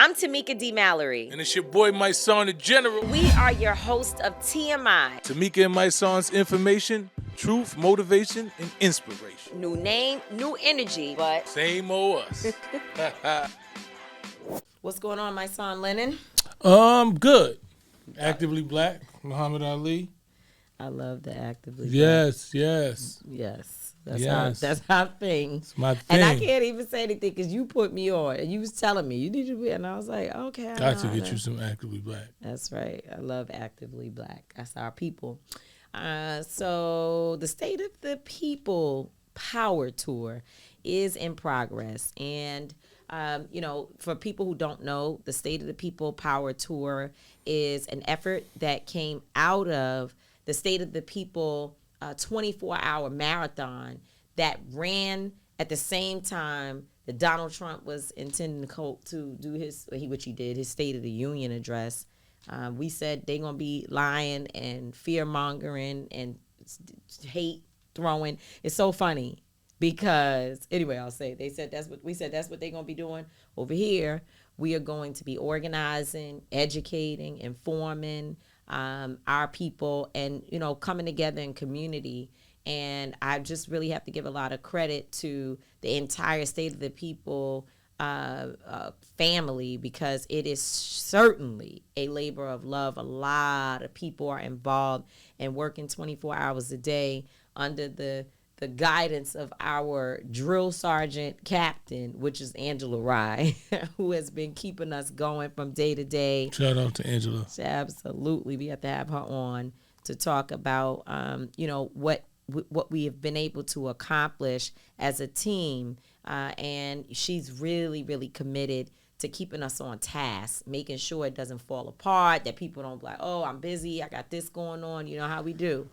I'm Tamika D. Mallory. And it's your boy Mysonne, the General. We are your host of TMI. Tamika and Mysonne's information, truth, motivation, and inspiration. New name, new energy, but same old us. What's going on, my son Lennon? Good. Actively Black, Muhammad Ali. I love the actively Yes, black. yes. That's our thing. It's my thing. And I can't even say anything because you put me on and you was telling me you need to be, and I was like, okay. Got to get you some Actively Black. That's right. I love Actively Black. That's our people. So the State of the People Power Tour is in progress, and for people who don't know, the State of the People Power Tour is an effort that came out of the State of the People 24-hour marathon that ran at the same time that Donald Trump was intending to do which he did, his State of the Union address. We said they're going to be lying and fear-mongering and hate throwing. It's so funny because, anyway, I'll say, we said that's what they're going to be doing. Over here, we are going to be organizing, educating, informing our people, and coming together in community. And I just really have to give a lot of credit to the entire State of the People family, because it is certainly a labor of love. A lot of people are involved and working 24 hours a day under the guidance of our drill sergeant captain, which is Angela Rye, who has been keeping us going from day to day. Shout out to Angela. Absolutely. We have to have her on to talk about, what we have been able to accomplish as a team. And she's really, really committed to keeping us on task, making sure it doesn't fall apart, that people don't be like, oh, I'm busy, I got this going on. You know how we do.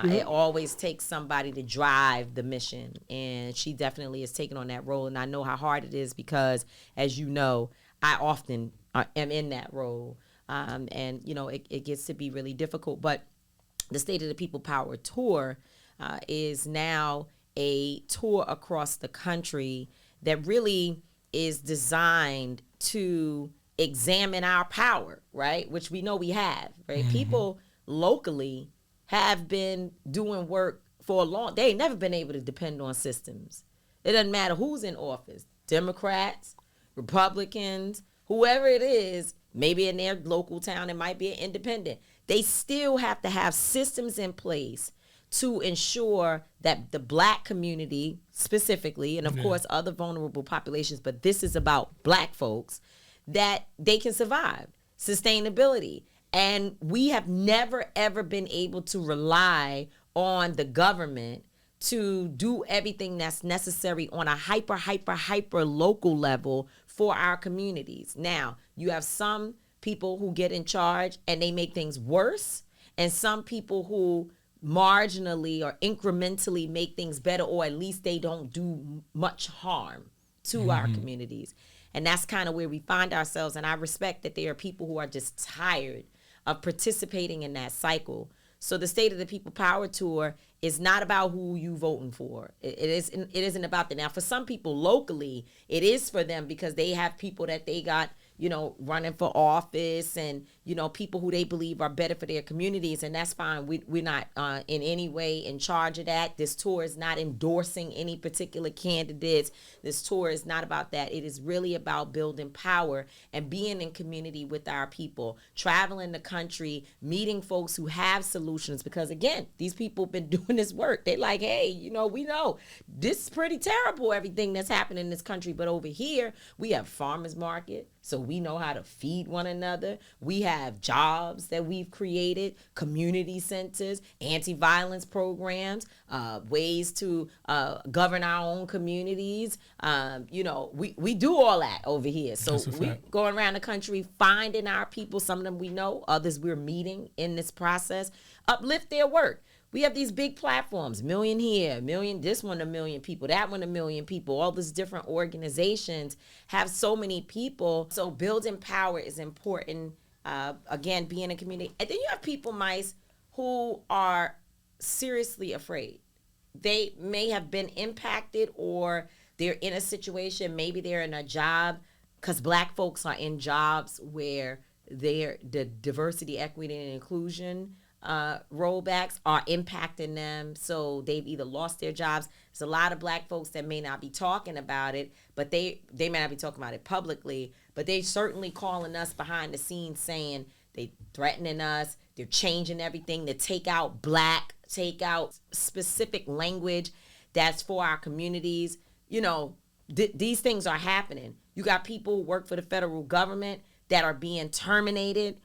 It always takes somebody to drive the mission, and she definitely is taking on that role. And I know how hard it is because, as you know, I often am in that role, and it gets to be really difficult. But the State of the People Power Tour is now a tour across the country that really is designed to examine our power, right? Which we know we have, right? Mm-hmm. People locally have been doing work for a long. They ain't never been able to depend on systems. It doesn't matter who's in office, Democrats, Republicans, whoever it is. Maybe in their local town, it might be an independent. They still have to have systems in place to ensure that the Black community specifically, and of course other vulnerable populations, but this is about Black folks, that they can survive. Sustainability. And we have never, ever been able to rely on the government to do everything that's necessary on a hyper local level for our communities. Now, you have some people who get in charge and they make things worse, and some people who marginally or incrementally make things better, or at least they don't do much harm to our communities. And that's kind of where we find ourselves. And I respect that there are people who are just tired of participating in that cycle. So the State of the People Power Tour is not about who you voting for. It isn't about that. Now, for some people locally, it is for them because they have people that they got, running for office, and, people who they believe are better for their communities. And that's fine. We're not in any way in charge of that. This tour is not endorsing any particular candidates. This tour is not about that. It is really about building power and being in community with our people, traveling the country, meeting folks who have solutions. Because, again, these people have been doing this work. They like, hey, we know this is pretty terrible, everything that's happening in this country. But over here, we have farmers market. So we know how to feed one another. We have jobs that we've created, community centers, anti-violence programs, ways to govern our own communities. We do all that over here. So we going around the country finding our people. Some of them we know, others we're meeting in this process. Uplift their work. We have these big platforms, million here, million, this one 1 million people, that one 1 million people. All these different organizations have so many people. So building power is important. Again, being a community. And then you have people, Mice, who are seriously afraid. They may have been impacted, or they're in a situation, maybe they're in a job because Black folks are in jobs where the diversity, equity, and inclusion rollbacks are impacting them. So they've either lost their jobs. There's a lot of Black folks that may not be talking about it, but they may not be talking about it publicly, but they certainly calling us behind the scenes saying they threatening us. They're changing everything to take out Black, take out specific language that's for our communities. You know, these things are happening. You got people who work for the federal government that are being terminated.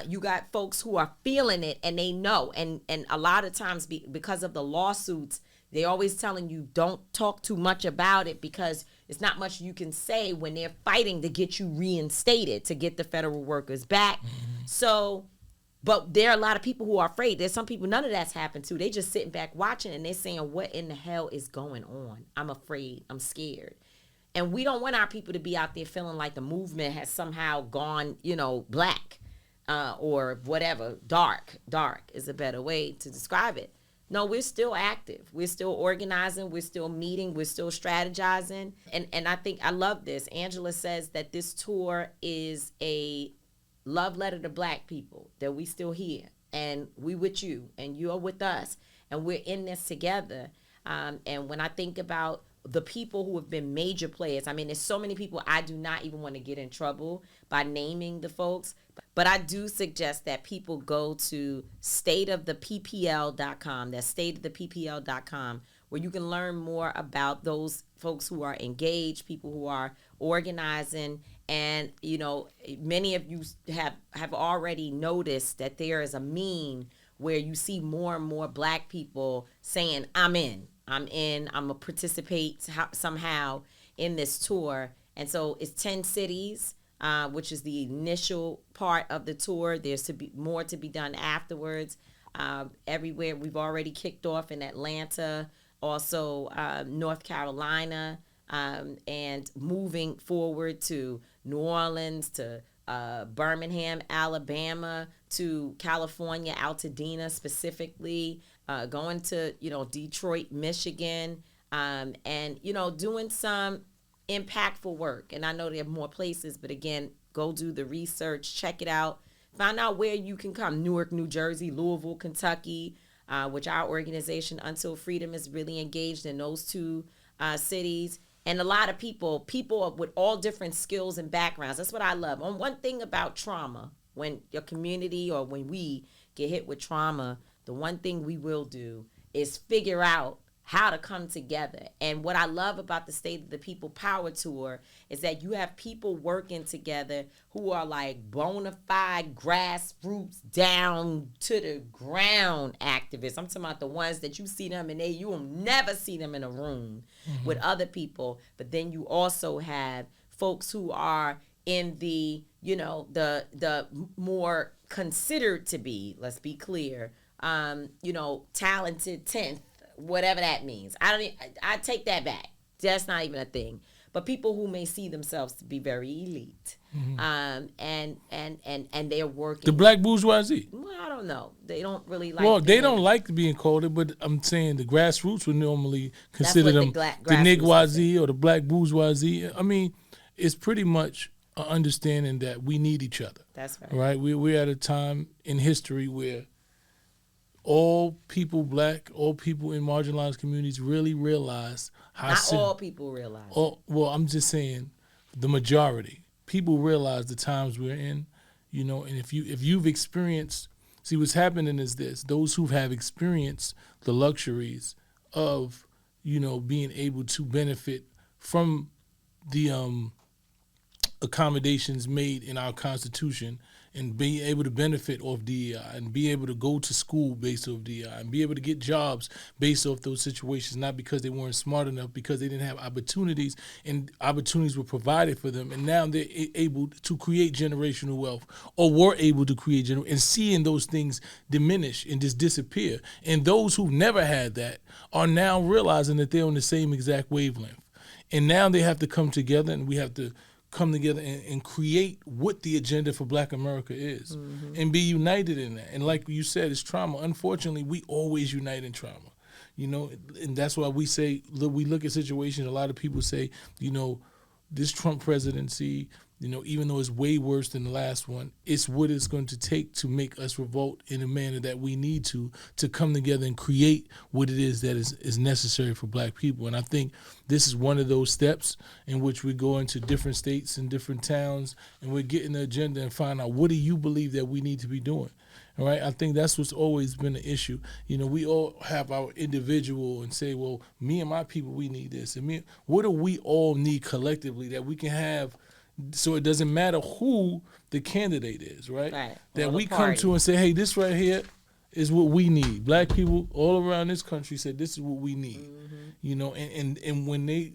You got folks who are feeling it and they know. And a lot of times because of the lawsuits, they always telling you don't talk too much about it because it's not much you can say when they're fighting to get you reinstated, to get the federal workers back. So, but there are a lot of people who are afraid. There's some people, none of that's happened to. They just sitting back watching and they're saying, what in the hell is going on? I'm afraid. I'm scared. And we don't want our people to be out there feeling like the movement has somehow gone, black or whatever, dark. Dark is a better way to describe it. No, we're still active. We're still organizing. We're still meeting. We're still strategizing. And I think I love this. Angela says that this tour is a love letter to Black people, that we still here. And we with you. And you're with us. And we're in this together. And when I think about the people who have been major players, I mean, there's so many people, I do not even want to get in trouble by naming the folks, but I do suggest that people go to stateoftheppl.com, that's stateoftheppl.com, where you can learn more about those folks who are engaged, people who are organizing, and, many of you have already noticed that there is a meme where you see more and more Black people saying, I'm in, I'm going to participate somehow in this tour. And so it's 10 cities, which is the initial part of the tour. There's to be more to be done afterwards. Everywhere we've already kicked off in Atlanta, also North Carolina, and moving forward to New Orleans, to Birmingham, Alabama, to California, Altadena specifically, going to, Detroit, Michigan, and, doing some impactful work. And I know there are more places, but again, go do the research, check it out, find out where you can come. Newark, New Jersey, Louisville, Kentucky, which our organization Until Freedom is really engaged in those two cities. And a lot of people with all different skills and backgrounds. That's what I love. On one thing about trauma, when your community or when we get hit with trauma, the one thing we will do is figure out how to come together. And what I love about the State of the People Power Tour is that you have people working together who are like bona fide grassroots, down to the ground activists. I'm talking about the ones that you see them and you will never see them in a room with other people. But then you also have folks who are in the, the more considered to be, let's be clear, talented 10th, whatever that means. I take that back. That's not even a thing. But people who may see themselves to be very elite, and they're working. The Black bourgeoisie. Well, I don't know. They don't really like. Well, they don't like being called it, but I'm saying the grassroots would normally consider them the Nigwazi or the Black bourgeoisie. I mean, it's pretty much an understanding that we need each other. That's right. Right? We're at a time in history where all people, Black, all people in marginalized communities really realize how. Not all people realize. Well, I'm just saying, the majority people realize the times we're in, and if you've experienced, see what's happening is this: those who have experienced the luxuries of, being able to benefit from the accommodations made in our Constitution and be able to benefit off DEI and be able to go to school based off DEI and be able to get jobs based off those situations, not because they weren't smart enough, because they didn't have opportunities, and opportunities were provided for them. And now they're able to create generational wealth, or were able to create and seeing those things diminish and just disappear. And those who never had that are now realizing that they're on the same exact wavelength. And now they have to come together, and we have to come together and create what the agenda for Black America is, and be united in that. And like you said, it's trauma. Unfortunately, we always unite in trauma, and that's why we say, we look at situations, a lot of people say, this Trump presidency, even though it's way worse than the last one, it's what it's going to take to make us revolt in a manner that we need to come together and create what it is that is necessary for black people. And I think this is one of those steps in which we go into different states and different towns, and we're getting the agenda and find out, what do you believe that we need to be doing? All right, I think that's what's always been an issue. We all have our individual and say, well, me and my people, we need this. And what do we all need collectively that we can have, so it doesn't matter who the candidate is, right? That we come to and say, hey, this right here is what we need. Black people all around this country said this is what we need. And when they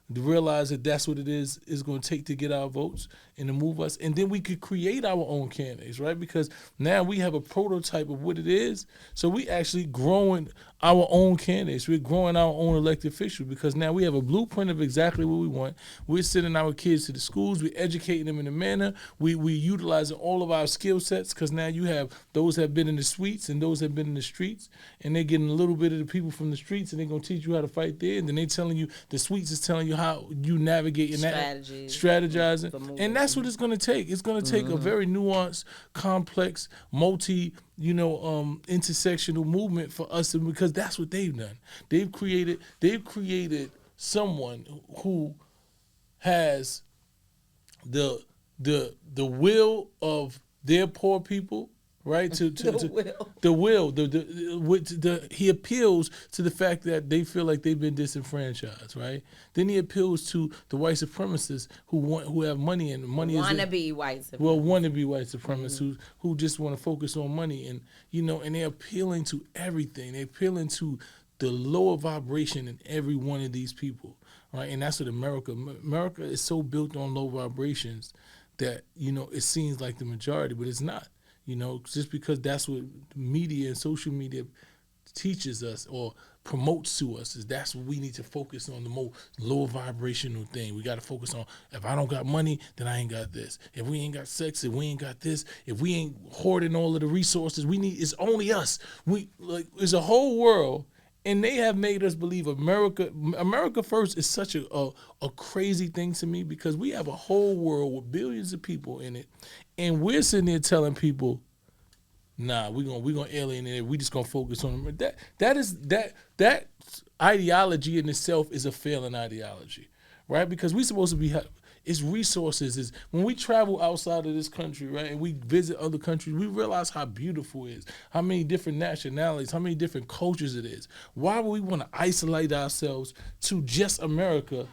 realize that that's what it is going to take to get our votes and to move us, and then we could create our own candidates, right? Because now we have a prototype of what it is, so we actually growing our own candidates. We're growing our own elected officials, because now we have a blueprint of exactly what we want. We're sending our kids to the schools. We're educating them in a manner. We're utilizing all of our skill sets, because now you have those that have been in the suites and those that have been in the streets, and they're getting a little bit of the people from the streets, and they're going to teach you how to fight there, and then they're telling you, the suites is telling you how you navigate in that, strategizing. And that's what it's going to take. It's going to take a very nuanced, complex, intersectional movement for us, because that's what they've done. They've created someone who has the will of their poor people, right? He appeals to the fact that they feel like they've been disenfranchised, right? Then he appeals to the white supremacists who have money, and money wannabe white supremacists. Well, wannabe white supremacists who just want to focus on money, and and they're appealing to everything. They're appealing to the lower vibration in every one of these people, right? And that's what America is so built on low vibrations that it seems like the majority, but it's not. Just because that's what media and social media teaches us or promotes to us, is that's what we need to focus on, the more low vibrational thing. We got to focus on, if I don't got money, then I ain't got this. If we ain't got sex, if we ain't got this, if we ain't hoarding all of the resources we need, it's only us. It's a whole world, and they have made us believe America first is such a crazy thing to me, because we have a whole world with billions of people in it, and we're sitting there telling people, nah, we're gonna alienate it. We just gonna focus on them. That ideology in itself is a failing ideology, right? Because we supposed to be. It's resources. Is when we travel outside of this country, right, and we visit other countries, we realize how beautiful it is, how many different nationalities, how many different cultures it is. Why would we want to isolate ourselves to just America?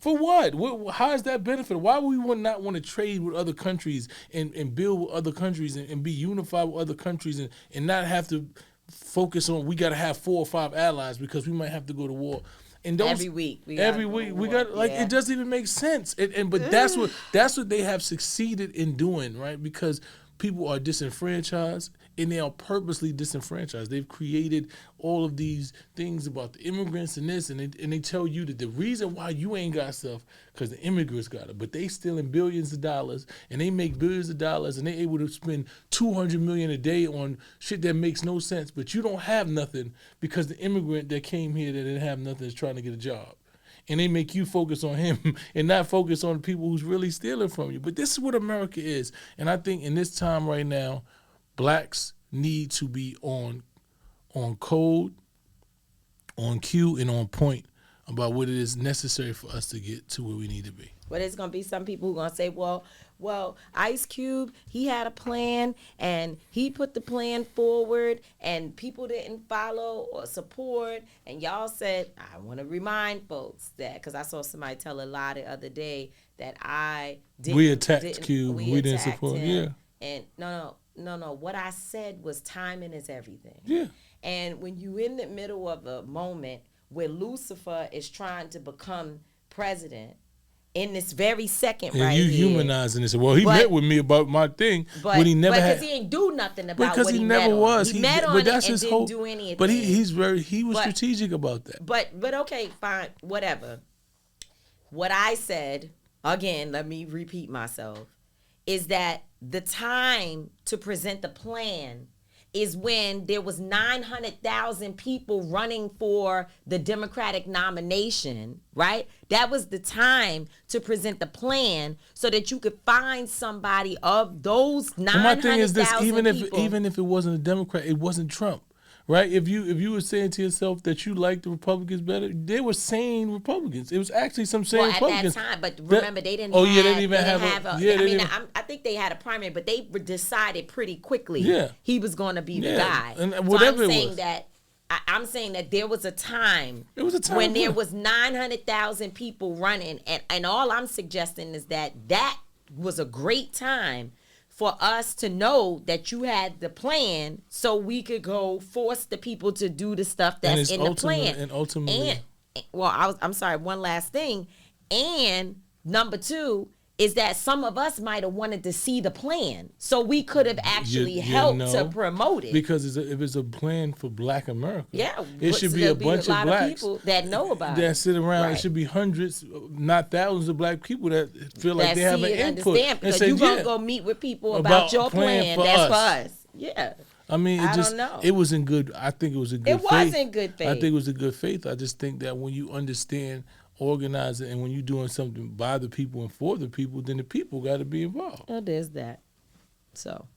For what? How is that benefit? Why would we not want to trade with other countries and build with other countries and be unified with other countries and not have to focus on, we got to have 4 or 5 allies because we might have to go to war. And every week we got it doesn't even make sense. But that's what they have succeeded in doing, right? Because people are disenfranchised, and they are purposely disenfranchised. They've created all of these things about the immigrants and this, and they tell you that the reason why you ain't got stuff because the immigrants got it, but they stealing billions of dollars, and they make billions of dollars, and they able to spend $200 million a day on shit that makes no sense, but you don't have nothing because the immigrant that came here that didn't have nothing is trying to get a job. And they make you focus on him and not focus on the people who's really stealing from you. But this is what America is. And I think in this time right now, blacks need to be on code, on cue, and on point about what it is necessary for us to get to where we need to be. But there's going to be some people who are going to say, well, Ice Cube, he had a plan, and he put the plan forward, and people didn't follow or support. And y'all said, I want to remind folks that, because I saw somebody tell a lie the other day that we attacked Cube. We didn't support him. Yeah. And no. What I said was timing is everything. Yeah. And when you're in the middle of a moment where Lucifer is trying to become president, in this very second and right you here. humanizing this. Well, he met with me about my thing, but he never had. Because he ain't do nothing about because what he never met was. On. He met on but it that's and his didn't whole, do anything. But he was strategic about that. But okay, fine, whatever. What I said, again, let me repeat myself, is that the time to present the plan is when there was 900,000 people running for the Democratic nomination, right? That was the time to present the plan so that you could find somebody of those 900,000 my thing is this: people. even if it wasn't a Democrat, it wasn't Trump, right? If you were saying to yourself that you liked the Republicans better, they were sane Republicans. It was actually some sane Republicans. At that time, but remember they didn't. They didn't even have a. I think they had a primary, but they decided pretty quickly. Yeah. He was going to be the guy. And so whatever I'm it saying was. that. I'm saying that there was a time. It was a time when there when- was 900,000 people running, and all I'm suggesting is that was a great time for us to know that you had the plan, so we could go force the people to do the stuff that's in the plan. And ultimately, I'm sorry. One last thing, and number two is that some of us might have wanted to see the plan, so we could have actually helped to promote it. Because if it's a plan for Black America, yeah, it should be a bunch of blacks people that know about that it. sit around. Right. It should be hundreds, not thousands, of Black people that feel like they have an input understand, because you're gonna go meet with people about your plan. For that's us. for us. Yeah. I mean, don't know. It was in good. I think it was in good faith. It was in good faith. I think it was in good faith. I just think that when you understand organizing and when you're doing something by the people and for the people, then the people got to be involved. Oh, there's that. So,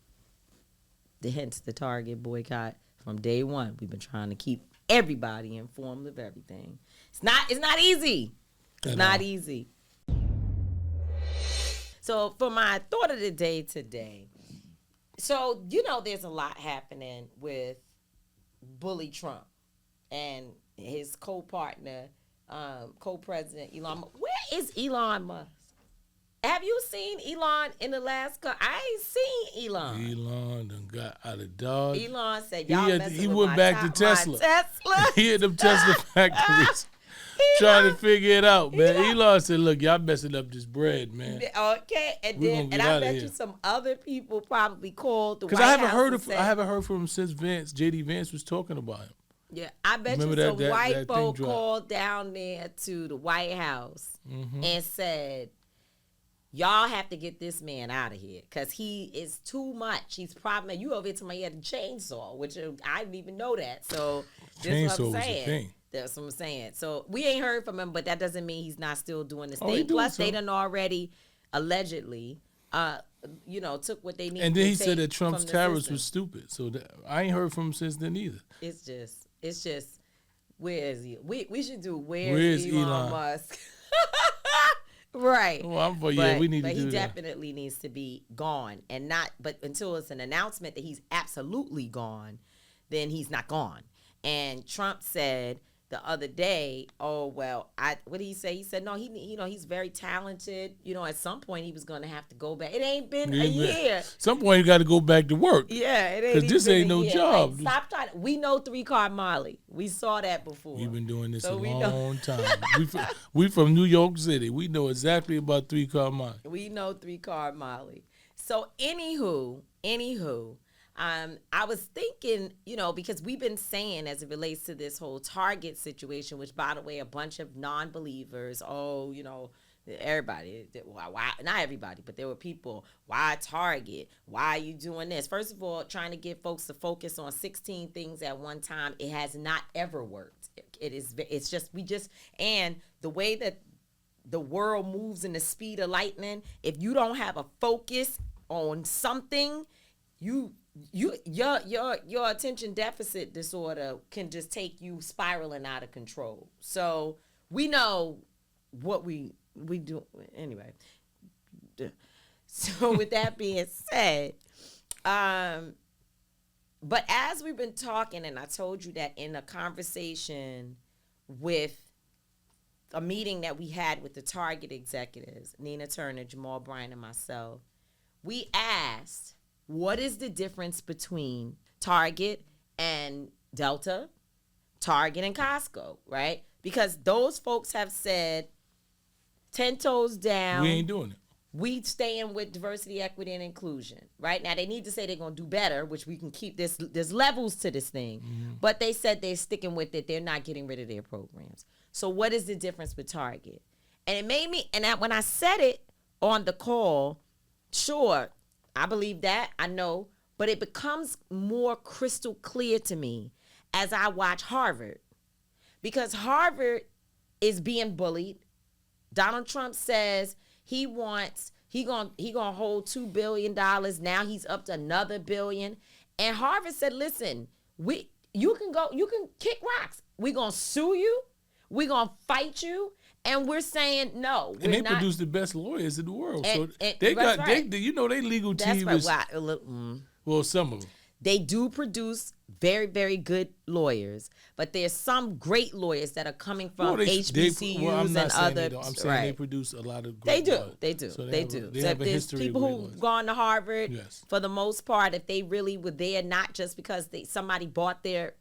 hence the Target boycott from day one. We've been trying to keep everybody informed of everything. It's not easy. It's not easy. So, for my thought of the day today, so there's a lot happening with Bully Trump and his co-partner, co-president Elon Musk. Where is Elon Musk? Have you seen Elon in the last I ain't seen Elon. Elon done got out of Dodge. Elon said, y'all He went back to Tesla. My Tesla. He had them Tesla factories trying to figure it out, man. Elon said, look, y'all messing up this bread, man. Okay, and We then gonna get I outta bet here. you some other people probably called the White Because I haven't House heard from him since JD Vance was talking about him. Yeah, I bet Remember you some that white thing folk dropped. called down there to the White House Mm-hmm. and said, y'all have to get this man out of here because he is too much. He's probably, you over here to he had a chainsaw, which I didn't even know that. So that's what Chainsaw I'm was a saying. thing. That's what I'm saying. So we ain't heard from him, but that doesn't mean he's not still doing this Oh, he thing. doing Plus, they something. done already allegedly, took what they needed. And then to he said take that Trump's from the tariffs system. was stupid. So I ain't heard from him since then either. It's just, where is he? We should do where's Where's Elon Elon? Musk? Right. Well, we need to but do he that. definitely needs to be gone, and not. But until it's an announcement that he's absolutely gone, then he's not gone. And Trump said the other day, "Oh well, what did he say? He said no. He's very talented. At some point he was going to have to go back. It ain't been a year. Some point you got to go back to work. Yeah, it ain't. 'Cause this even ain't a no year. job. Like, stop trying. We know 3-Card Molly. We saw that before. We've been doing this So a we know. long time. We from New York City. We know exactly about 3-Card Molly. We know 3-Card Molly. So anywho, I was thinking, because we've been saying as it relates to this whole Target situation, which by the way, a bunch of non-believers, everybody, why not everybody, but there were people, why Target? Why are you doing this? First of all, trying to get folks to focus on 16 things at one time, it has not ever worked. And the way that the world moves in the speed of lightning, if you don't have a focus on something, your attention deficit disorder can just take you spiraling out of control. So we know what we do anyway. So with that being said, but as we've been talking, and I told you that in a conversation with a meeting that we had with the Target executives, Nina Turner, Jamal Bryant, and myself, we asked, what is the difference between Target and Delta, Target and Costco, right? Because those folks have said, 10 toes down. We ain't doing it. We staying with diversity, equity, and inclusion, right? Now, they need to say they're going to do better, which we can keep this. There's levels to this thing. Mm-hmm. But they said they're sticking with it. They're not getting rid of their programs. So what is the difference with Target? And it made me, when I said it on the call, sure, I believe that. I know. But it becomes more crystal clear to me as I watch Harvard, because Harvard is being bullied. Donald Trump says he gonna hold $2 billion. Now he's up to another billion. And Harvard said, listen, you can kick rocks. We're gonna sue you, we're gonna fight you, and we're saying no. And they produce the best lawyers in the world. So they that's got right. they their legal That's team right. is well, some of them. They do produce very, very good lawyers, but there's some great lawyers that are coming from HBCUs and other. I'm saying they produce a lot of They great do. lawyers. They do. So they do. They So have if a there's history people of who've gone to Harvard, yes, for the most part, if they really were there, not just because somebody bought their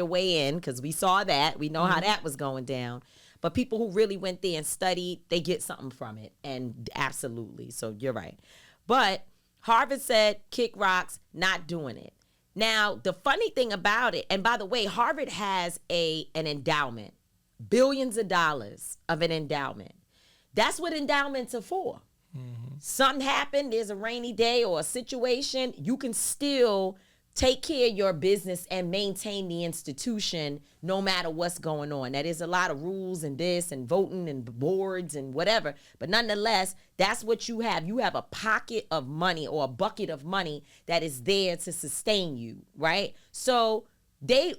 way in, because we saw that, we know how that was going down. But people who really went there and studied, they get something from it. And absolutely. So you're right. But Harvard said, kick rocks, not doing it. Now, the funny thing about it, and by the way, Harvard has an endowment, billions of dollars of an endowment. That's what endowments are for. Something happened, there's a rainy day or a situation, you can still take care of your business and maintain the institution no matter what's going on. Now, there's a lot of rules and this and voting and boards and whatever, but nonetheless, that's what you have. You have a pocket of money or a bucket of money that is there to sustain you, right? So they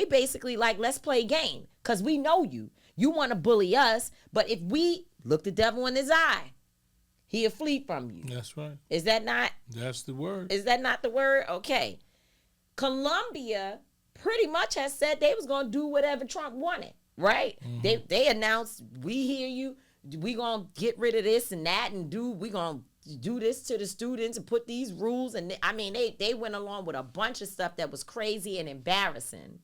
basically like, let's play a game, because we know you. You want to bully us, but if we look the devil in his eye, he'll flee from you. That's right. Is that not? That's the word. Is that not the word? Okay. Colombia pretty much has said they was going to do whatever Trump wanted, right? They announced, we hear you. We going to get rid of this and that and we going to do this to the students and put these rules. And I mean, they went along with a bunch of stuff that was crazy and embarrassing.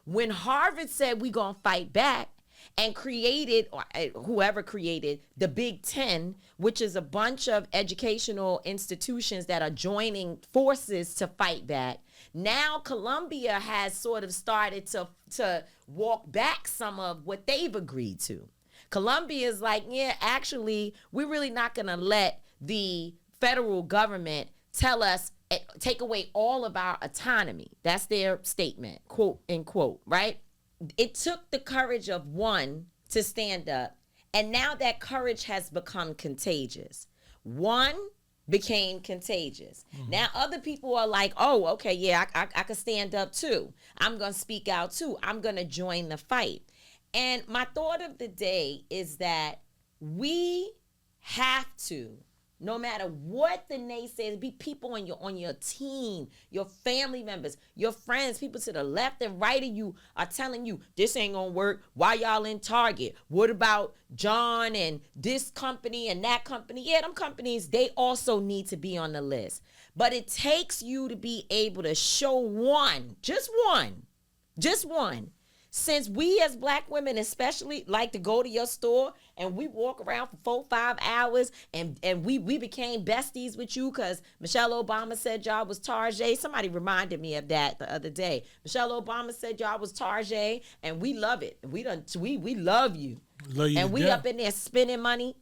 When Harvard said we going to fight back, and created, or whoever created, the Big Ten, which is a bunch of educational institutions that are joining forces to fight back. Now Colombia has sort of started to walk back some of what they've agreed to. Colombia is like, yeah, actually, we're really not going to let the federal government tell us, take away all of our autonomy. That's their statement, quote, unquote, right? It took the courage of one to stand up, and now that courage has become contagious. One became contagious. Now other people are like, oh, okay, yeah, I can stand up too. I'm going to speak out too. I'm going to join the fight. And my thought of the day is that we have to, no matter what the naysayers, be people on your team, your family members, your friends, people to the left and right of you are telling you, this ain't gonna work. Why y'all in Target? What about John and this company and that company? Yeah, them companies, they also need to be on the list. But it takes you to be able to show one. Since we as black women especially like to go to your store and we walk around for 4-5 hours and we became besties with you because Michelle Obama said y'all was Target. Somebody reminded me of that the other day. Michelle Obama said y'all was Target, and we love it. We love you. And we up in there spending money.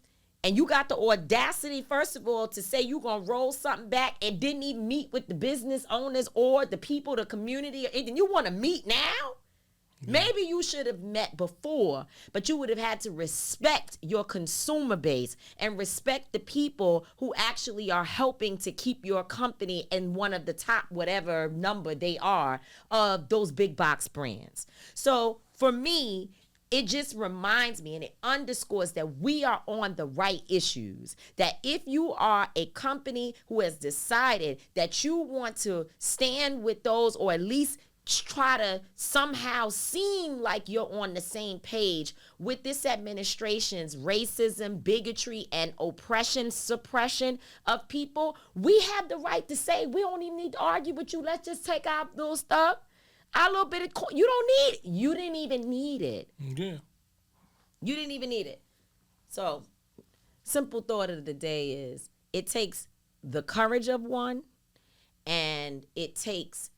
And you got the audacity, first of all, to say you going to roll something back and didn't even meet with the business owners or the people, the community, or anything. You want to meet now? Maybe you should have met before, but you would have had to respect your consumer base and respect the people who actually are helping to keep your company in one of the top, whatever number they are, of those big box brands. So for me, it just reminds me and it underscores that we are on the right issues. That if you are a company who has decided that you want to stand with those, or at least try to somehow seem like you're on the same page with this administration's racism, bigotry, and oppression, suppression of people, we have the right to say, we don't even need to argue with you. Let's just take our little stuff, our little bit of you don't need it. You didn't even need it. Yeah. You didn't even need it. So, simple thought of the day is, it takes the courage of one, and it takes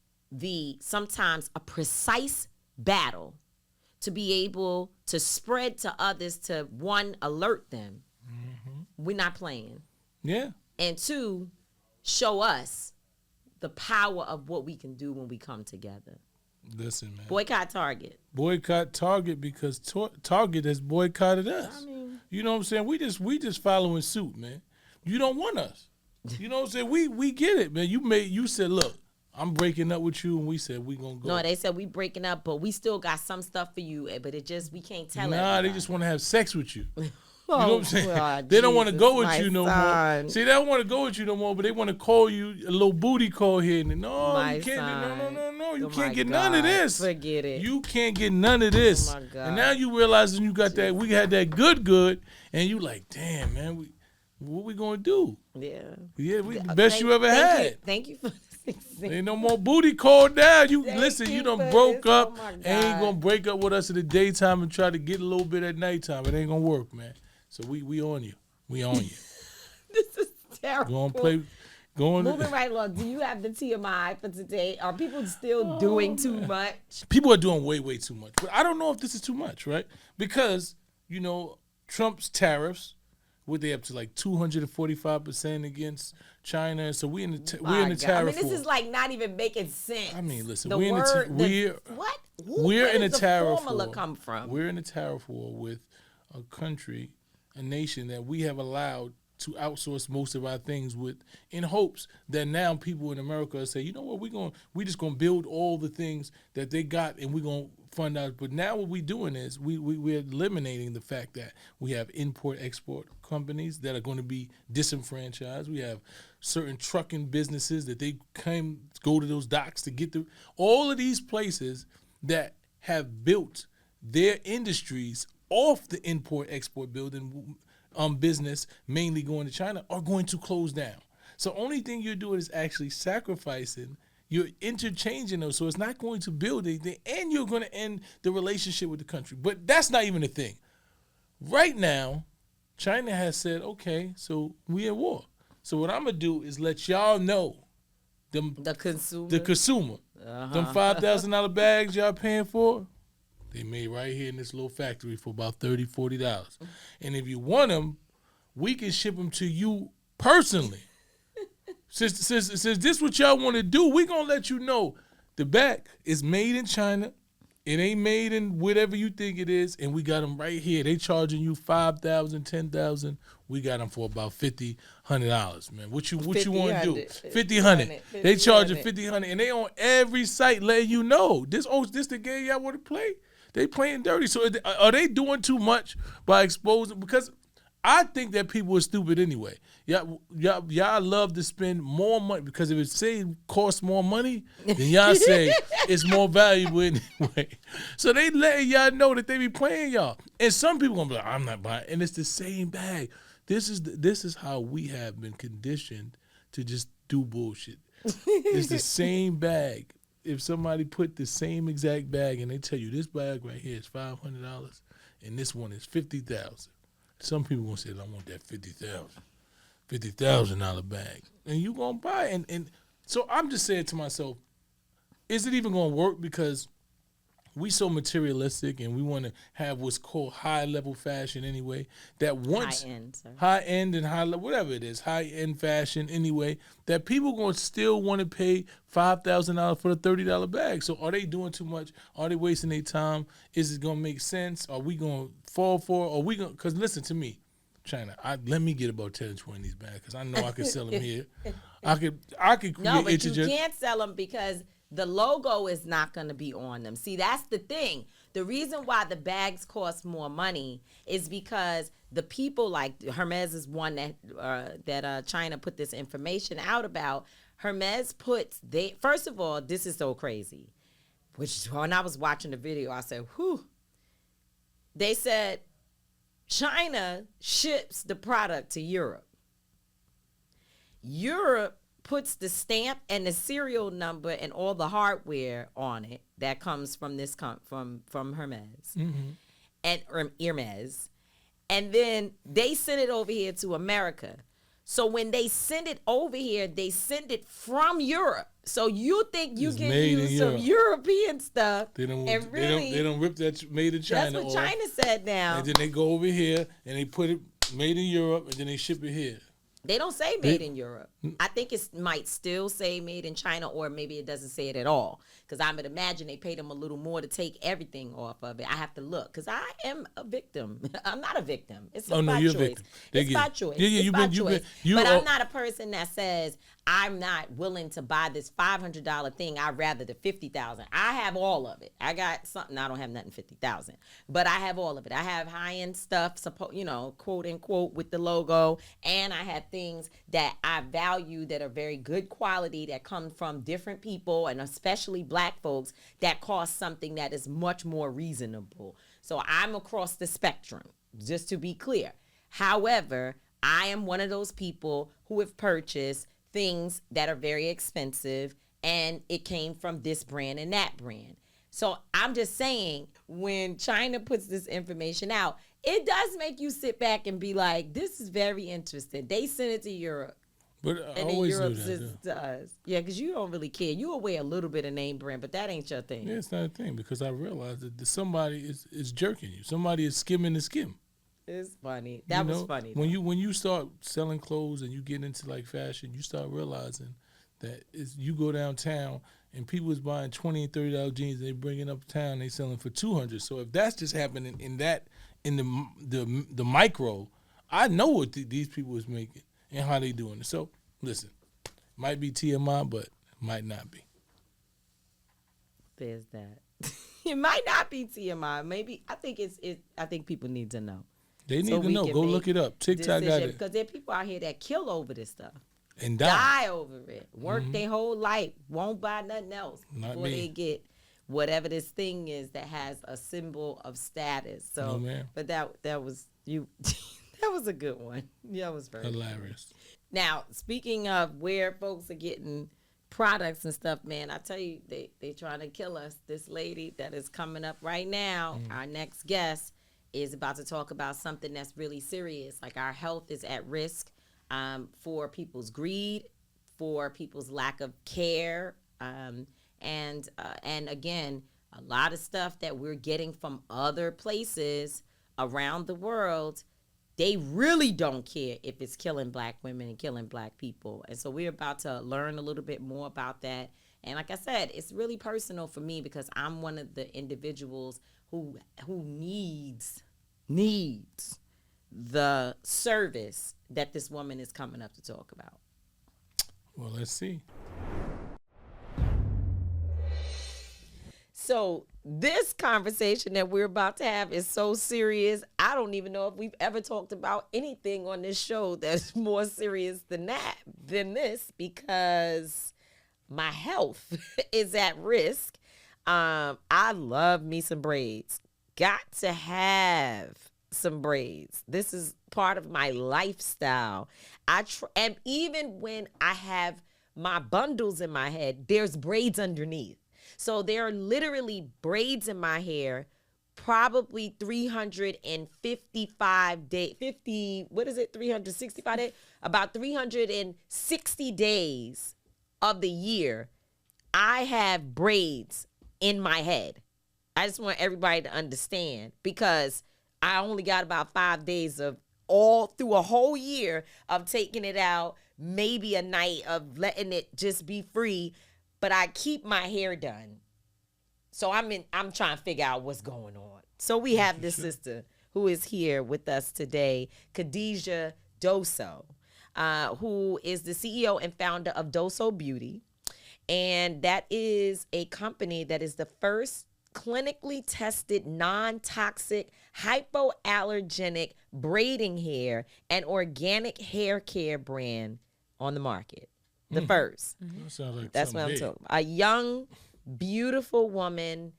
sometimes a precise battle to be able to spread to others, to one, alert them. We're not playing. Yeah. And two, show us the power of what we can do when we come together. Listen, man. Boycott Target. Boycott Target because Target has boycotted us. I mean, you know what I'm saying? We just following suit, man. You don't want us. You know what I'm saying? We get it, man. You said, look, I'm breaking up with you, and we said we gonna go. No, they said we breaking up, but we still got some stuff for you. But it just we can't tell it. Nah, they just want to have sex with you. You Oh, know what I'm saying? God, They don't want to Jesus, go with my you no son. more. See, they don't want to go with you no more, but they want to call you a little booty call here. And no, My you can't. son. No. You Oh, can't my get none of God. this. Forget it. You can't get none of this. Oh, my God. And now you realizing you got that. We had that good, and you like, damn, man. What we gonna do? Yeah. Yeah, we the best you ever had. Thank you for this. Ain't no more booty call now. You Thank listen, you you done for broke this. up. Oh, my Ain't God. gonna break up with us in the daytime and try to get a little bit at nighttime. It ain't gonna work, man. So we on you. We on you. This is terrible. Go on play. Go on. Moving right along. Do you have the TMI for today? Are people still doing too much? People are doing way too much. But I don't know if this is too much, right? Because, Trump's tariffs, what they up to like 245% against China. So we're in the tariff I mean, war. this is like not even making sense. I mean, listen, The we're in word, what? Where in a does the tariff formula war. come from? We're in a tariff war with a country, a nation that we have allowed to outsource most of our things with, in hopes that now people in America say, you know what, we just gonna build all the things that they got and we're gonna fund out. But now what we're doing is we're eliminating the fact that we have import-export companies that are going to be disenfranchised. We have certain trucking businesses that they go to those docks to get the all of these places that have built their industries off the import-export building business, mainly going to China, are going to close down. So only thing you're doing is actually sacrificing. You're interchanging those, so it's not going to build anything, and you're going to end the relationship with the country. But that's not even a thing. Right now, China has said, okay, so we at war. So what I'm going to do is let y'all know, The consumer. them $5,000 bags y'all paying for, they made right here in this little factory for about $30, $40. And if you want them, we can ship them to you personally. Since this what y'all want to do, we gonna let you know the bag is made in China. It ain't made in whatever you think it is, and we got them right here. They charging you $5,000, $10,000. We got them for about $50, $100, man. What you want to do? $50, $100. They charging $50, $100, and they on every site letting you know this the game y'all want to play. They playing dirty. So are they doing too much by exposing? Because I think that people are stupid anyway. Y'all love to spend more money because if it costs more money, then y'all say it's more valuable anyway. So they letting y'all know that they be playing y'all. And some people gonna be like, I'm not buying. And it's the same bag. This is how we have been conditioned to just do bullshit. It's the same bag. If somebody put the same exact bag and they tell you this bag right here is $500 and this one is $50,000, some people gonna say, I want that $50,000 bag, and you gonna buy it. And so I'm just saying to myself, is it even gonna work? Because we so materialistic and we want to have what's called high level fashion anyway. That once high end and high level, whatever it is, high end fashion anyway. That people gonna still want to pay $5,000 for a $30 bag. So are they doing too much? Are they wasting their time? Is it gonna make sense? Are we gonna fall for it? Are we gonna? Because listen to me, China. Let me get about 10 or 20 of these bags because I know I can sell them here. I could create. No, but you can't sell them because the logo is not going to be on them. See, that's the thing. The reason why the bags cost more money is because the people, like Hermes is one that China put this information out about. Hermes first of all, this is so crazy. Which when I was watching the video, I said, whew. They said China ships the product to Europe. Europe puts the stamp and the serial number and all the hardware on it that comes from this from Hermes and Hermes, and then they send it over here to America. So when they send it over here, they send it from Europe. So you think you can use some European stuff they don't and rip that made in China. That's what China said now. And then they go over here and they put it made in Europe and then they ship it here. They don't say made in Europe. I think it might still say made in China, or maybe it doesn't say it at all. Because I would imagine they paid them a little more to take everything off of it. I have to look because I am a victim. I'm not a victim. It's Oh, no, by you're a choice. victim. They It's get by it. choice. Yeah, It's you've by been- choice. you But are- I'm not a person that says I'm not willing to buy this $500 thing. I'd rather the $50,000. I have all of it. I got something. I don't have nothing $50,000, but I have all of it. I have high end stuff, quote unquote, with the logo, and I have things that I value that are very good quality that come from different people, and especially Black folks, that cost something that is much more reasonable. So I'm across the spectrum, just to be clear. However, I am one of those people who have purchased things that are very expensive, and it came from this brand and that brand. So I'm just saying, when China puts this information out, it does make you sit back and be like, this is very interesting. They sent it to Europe. But I And then always Europe do that. sends it to us. Yeah, because you don't really care. You aware a little bit of name brand, but that ain't your thing. Yeah, it's not a thing because I realized that somebody is jerking you. Somebody is skimming the skim. It's funny. That was funny. When you start selling clothes and you get into like fashion, you start realizing that you go downtown and people is buying $20 and $30 jeans and they bring it uptown, they selling for $200. So if that's just happening in the micro, I know what these people is making and how they doing it. So listen, might be TMI, but might not be. There's that. It might not be TMI. Maybe I think people need to know. They need So to we know. can Go make look it up. TikTok got it. Because there are people out here that kill over this stuff. And Die over it. Work their whole life. Won't buy nothing else Not before me. they get whatever this thing is that has a symbol of status. So, No, ma'am. but that was you. That was a good one. Yeah, it was very hilarious. Now, speaking of where folks are getting products and stuff, man, I tell you, they trying to kill us. This lady that is coming up right now, our next guest, is about to talk about something that's really serious. Like, our health is at risk for people's greed, for people's lack of care, and again, a lot of stuff that we're getting from other places around the world. They really don't care if it's killing Black women and killing Black people. And so we're about to learn a little bit more about that. And like I said, it's really personal for me because I'm one of the individuals who needs the service that this woman is coming up to talk about. Well, let's see. So this conversation that we're about to have is so serious. I don't even know if we've ever talked about anything on this show that's more serious than this, because my health is at risk. I love me some braids. Got to have some braids. This is part of my lifestyle. And even when I have my bundles in my head, there's braids underneath. So there are literally braids in my hair, probably 355 days, 365 days? About 360 days of the year, I have braids in my head. I just want everybody to understand, because I only got about 5 days of all through a whole year of taking it out, maybe a night of letting it just be free. But I keep my hair done. So I'm trying to figure out what's going on. So we have this sister who is here with us today, Khadijah Doso, who is the CEO and founder of Doso Beauty. And that is a company that is the first clinically tested, non-toxic, hypoallergenic braiding hair and organic hair care brand on the market. The first. That sounds like That's what I'm talking about. A young, beautiful woman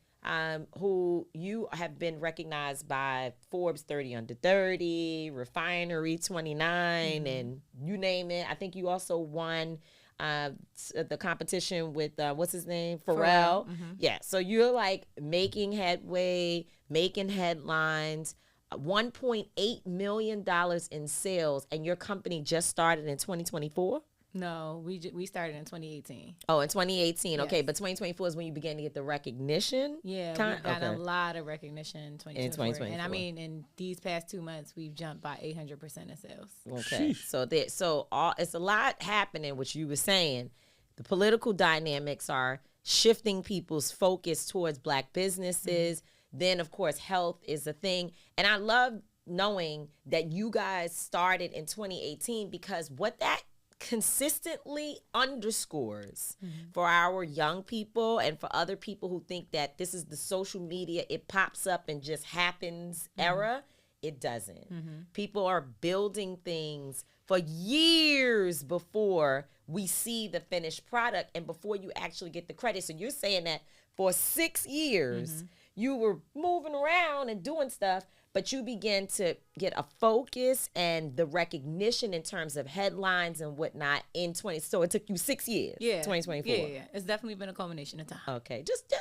who you have been recognized by Forbes 30 Under 30, Refinery 29, and you name it. I think you also won the competition with, what's his name? Pharrell. Yeah, so you're like making headway, making headlines. $1.8 million in sales, and your company just started in 2024? No, we started in 2018. Oh, in 2018. Okay, Yes. but 2024 is when you began to get the recognition. Yeah, we got a lot of recognition in 2024. And I mean, in these past 2 months, we've jumped by 800% in sales. Okay, Sheesh. it's a lot happening. Which you were saying, the political dynamics are shifting people's focus towards Black businesses. Then, of course, health is a thing, and I love knowing that you guys started in 2018 because what that consistently underscores for our young people and for other people who think that this is the social media, it pops up and just happens era. It doesn't. People are building things for years before we see the finished product and before you actually get the credit. So you're saying that for 6 years you were moving around and doing stuff, but you begin to get a focus and the recognition in terms of headlines and whatnot in 20. So it took you 6 years. Yeah. 2024. Yeah. It's definitely been a culmination of time. Okay. Just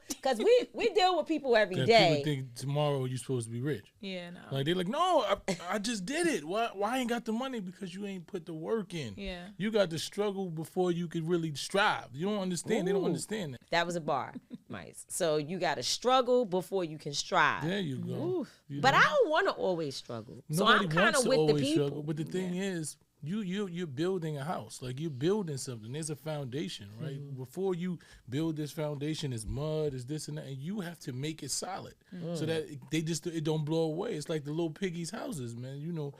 because we deal with people every That day. people think tomorrow you're supposed to be rich. Yeah, no. Like they're like, no, I just did it. Why I ain't got the money? Because you ain't put the work in. Yeah. You got to struggle before you could really strive. You don't understand. They don't understand that. That was a bar, Mice. So you got to struggle before you can strive. There you go. You But know? I don't want to always struggle. So Nobody I'm kind wants of to with the always people. struggle. But the thing is, you're building a house. Like you're building something. There's a foundation, right? Before you build this foundation, it's mud, it's this and that, and you have to make it solid so that it don't blow away. It's like the little piggies' houses, man. You know,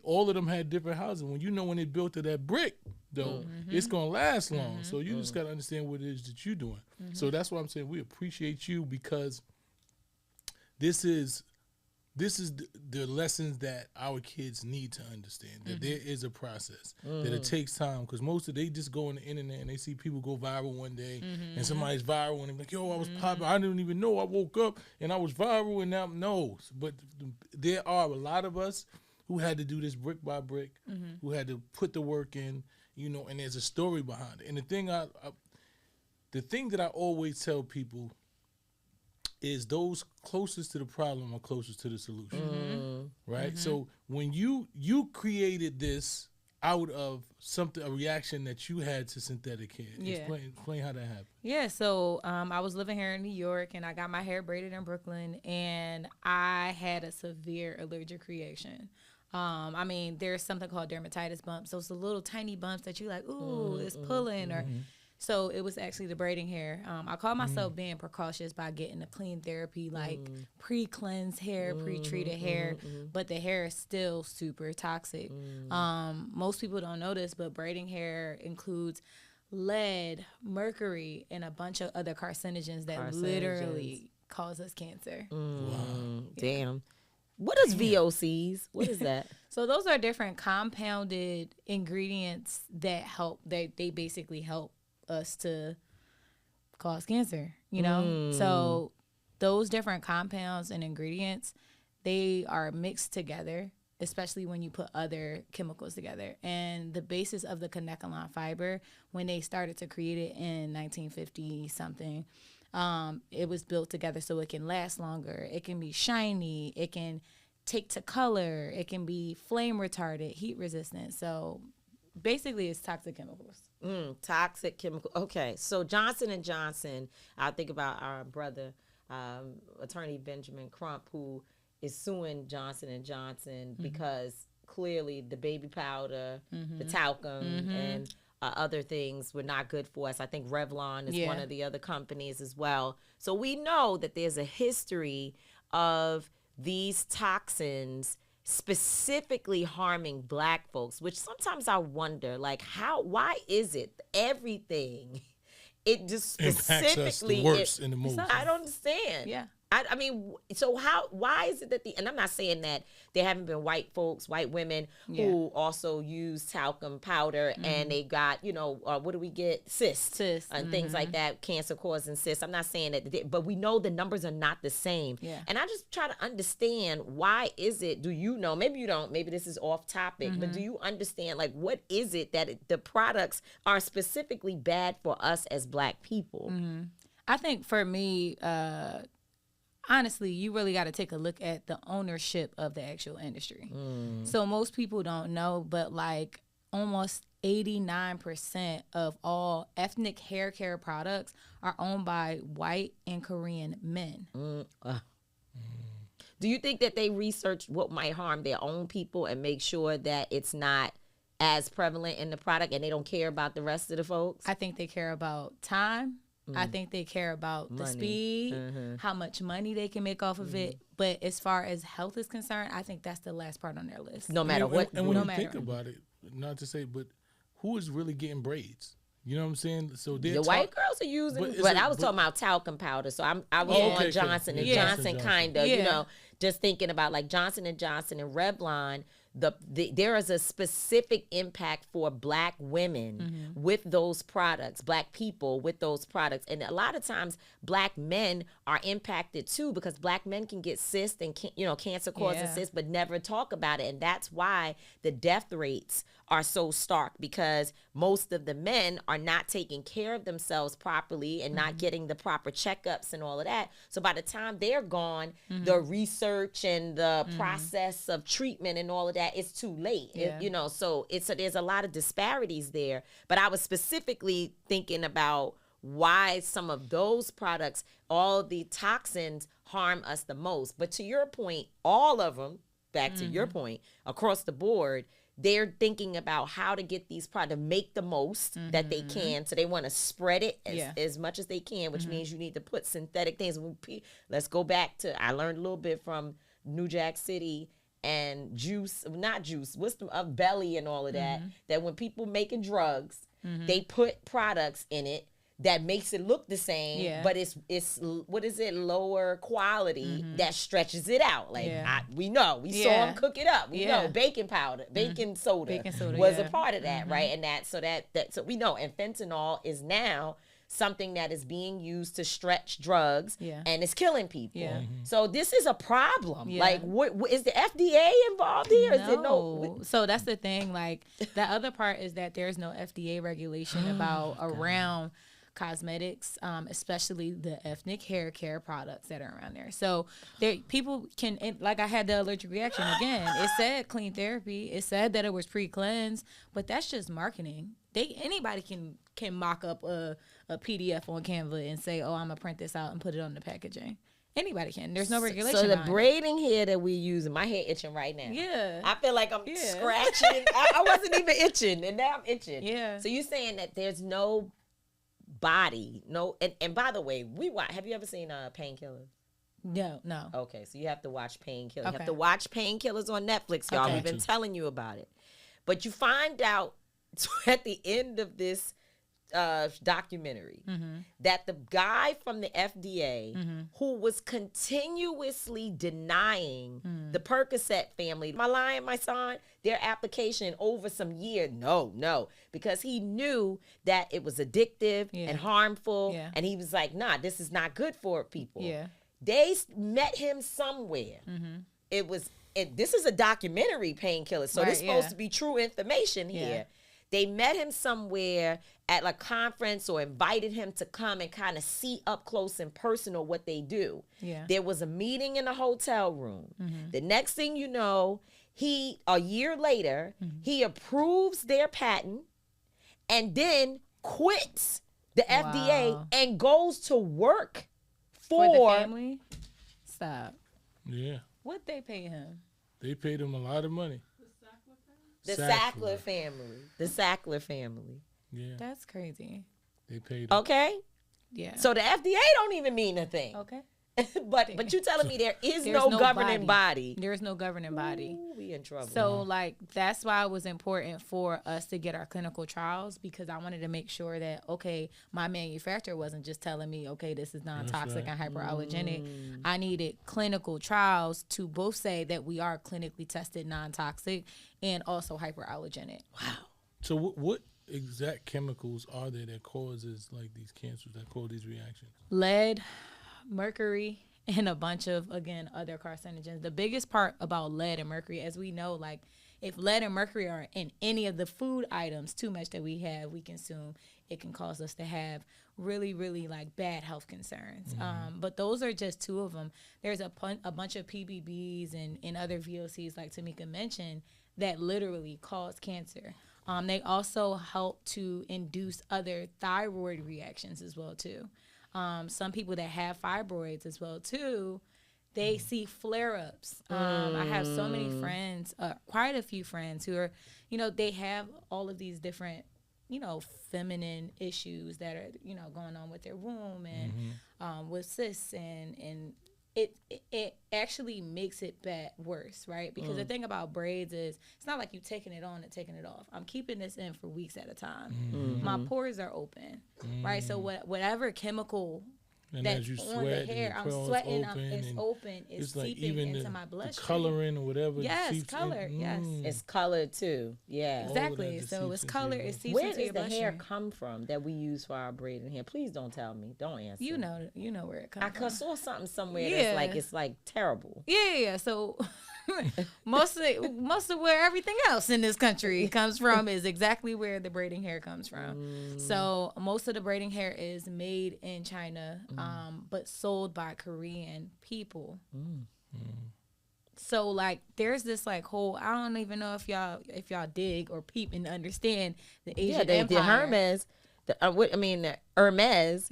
all of them had different houses. When they built to that brick, though, it's gonna last long. So you just gotta understand what it is that you're doing. So that's why I'm saying we appreciate you because this is the lessons that our kids need to understand, that there is a process, that it takes time, because most of they just go on the internet and they see people go viral one day and somebody's viral and they're like, yo, I was popping, I didn't even know, I woke up and I was viral and now, no. But there are a lot of us who had to do this brick by brick, who had to put the work in, and there's a story behind it. And the thing that I always tell people is those closest to the problem are closest to the solution, right? So when you created this out of a reaction that you had to synthetic hair, explain how that happened. Yeah, so I was living here in New York, and I got my hair braided in Brooklyn, and I had a severe allergic reaction. I mean, there's something called dermatitis bumps. Those little tiny bumps that you like, ooh, it's pulling, or so it was actually the braiding hair. I call myself being precautious by getting the clean therapy, like pre-cleansed hair, pre-treated hair, but the hair is still super toxic. Most people don't know this, but braiding hair includes lead, mercury, and a bunch of other carcinogens that literally cause us cancer. Wow. Damn. What is VOCs? What is that? So those are different compounded ingredients that help. They basically help us to cause cancer, So those different compounds and ingredients, they are mixed together, especially when you put other chemicals together. And the basis of the connectolon fiber, when they started to create it in 1950 something, it was built together so it can last longer. It can be shiny. It can take to color. It can be flame retardant, heat resistant. So basically it's toxic chemicals. Toxic chemical. Okay, so Johnson & Johnson, I think about our brother, attorney Benjamin Crump, who is suing Johnson & Johnson because clearly the baby powder, the talcum, and other things were not good for us. I think Revlon is one of the other companies as well. So we know that there's a history of these toxins specifically harming Black folks, which sometimes I wonder, like, why is it everything, it just specifically impacts us the worst and the most? I don't understand. Yeah. I mean, so why is it that and I'm not saying that there haven't been white women who also use talcum powder and they got, what do we get? Cysts and things like that, cancer causing cysts. I'm not saying that, but we know the numbers are not the same. Yeah. And I just try to understand, why is it, do you know, maybe you don't, maybe this is off topic, but do you understand, like, what is it that the products are specifically bad for us as Black people? I think for me, honestly, you really got to take a look at the ownership of the actual industry. So most people don't know, but like almost 89% of all ethnic hair care products are owned by white and Korean men. Do you think that they research what might harm their own people and make sure that it's not as prevalent in the product and they don't care about the rest of the folks? I think they care about time. I think they care about the speed, how much money they can make off of it. But as far as health is concerned, I think that's the last part on their list. No matter what. And when you think about it, not to say, but who is really getting braids? You know what I'm saying? So the white girls are using, but I was talking about talcum powder. So I was on Johnson and Johnson, kind of, you know, just thinking about like Johnson and Johnson and Revlon. There is a specific impact for Black women with those products, Black people with those products, and a lot of times Black men are impacted too because Black men can get cysts and cancer causing cysts, but never talk about it, and that's why the death rates are so stark because most of the men are not taking care of themselves properly and not getting the proper checkups and all of that. So by the time they're gone, the research and the process of treatment and all of that, it's too late. So there's a lot of disparities there. But I was specifically thinking about why some of those products, all the toxins harm us the most. But to your point, all of them, back to your point, across the board, they're thinking about how to get these products to make the most that they can. So they want to spread it as much as they can, which means you need to put synthetic things. Let's go back to, I learned a little bit from New Jack City and Belly and all of that, that when people making drugs, they put products in it that makes it look the same, but it's what is it, lower quality that stretches it out. Like we saw them cook it up. We know baking powder, baking soda was a part of that, right? And so we know. And fentanyl is now something that is being used to stretch drugs and it's killing people. So this is a problem. Like, what is the FDA involved here? No. Is it no? So that's the thing. Like, the other part is that there's no FDA regulation around cosmetics, especially the ethnic hair care products that are around there. So people can, like I had the allergic reaction again. It said clean therapy. It said that it was pre-cleanse, but that's just marketing. Anybody can mock up a PDF on Canva and say, oh, I'm gonna print this out and put it on the packaging. Anybody can. There's no regulation. So the braiding hair that we using, my hair itching right now. Yeah. I feel like I'm scratching. I wasn't even itching, and now I'm itching. Yeah. So you're saying that there's no body, and by the way, have you ever seen Painkillers? No. Okay, so you have to watch Painkillers. Okay. You have to watch Painkillers on Netflix, y'all. Okay. We've been telling you about it. But you find out at the end of this documentary that the guy from the FDA who was continuously denying the Percocet family, am I lying, Mysonne, their application over some years? No, because he knew that it was addictive and harmful, and he was like, nah, this is not good for people. They met him somewhere. This is a documentary, Painkillers, so this is supposed to be true information here. They met him somewhere at a conference or invited him to come and kind of see up close and personal what they do. There was a meeting in a hotel room. The next thing you know, a year later, he approves their patent and then quits the FDA and goes to work for the family. Stop. Yeah. What they pay him? They paid him a lot of money. The Sackler family. The Sackler family. Yeah. That's crazy. They paid him. Okay. Yeah. So the FDA don't even mean a thing. Okay. but you telling me there's no governing body. There's no governing body. Ooh, we in trouble. So like that's why it was important for us to get our clinical trials, because I wanted to make sure that my manufacturer wasn't just telling me this is non-toxic and hyperallergenic. I needed clinical trials to both say that we are clinically tested non-toxic and also hyperallergenic. Wow. So what exact chemicals are there that causes like these cancers, that cause these reactions? Lead, mercury, and a bunch of, again, other carcinogens. The biggest part about lead and mercury, as we know, like if lead and mercury are in any of the food items too much that we consume, it can cause us to have really, really like bad health concerns. But those are just two of them. There's a bunch of PBBs and other VOCs like Tamika mentioned that literally cause cancer. They also help to induce other thyroid reactions as well too. Some people that have fibroids as well too, they see flare-ups. I have so many friends, quite a few friends who are, they have all of these different, feminine issues that are, going on with their womb and with cysts and it actually makes it worse, right? Because the thing about braids is it's not like you taking it on and taking it off. I'm keeping this in for weeks at a time. My pores are open, right? So whatever chemical and that's as you on sweat, the hair, I'm sweating, it's open, it's like seeping even into my bloodstream. The coloring or whatever. Yes, color, yes. It's color too. Yeah. Exactly. So it's color, it seeps Where into your does the hair bloodstream. come from that we use for our braiding hair? Please don't tell me. Don't answer. You know where it comes from. I saw something somewhere that's like, it's like terrible. Yeah. So most of where everything else in this country comes from is exactly where the braiding hair comes from. So most of the braiding hair is made in China, but sold by Korean people. So like there's this like whole, I don't even know if y'all dig or peep and understand the Asian Empire. The Hermes. The Hermes,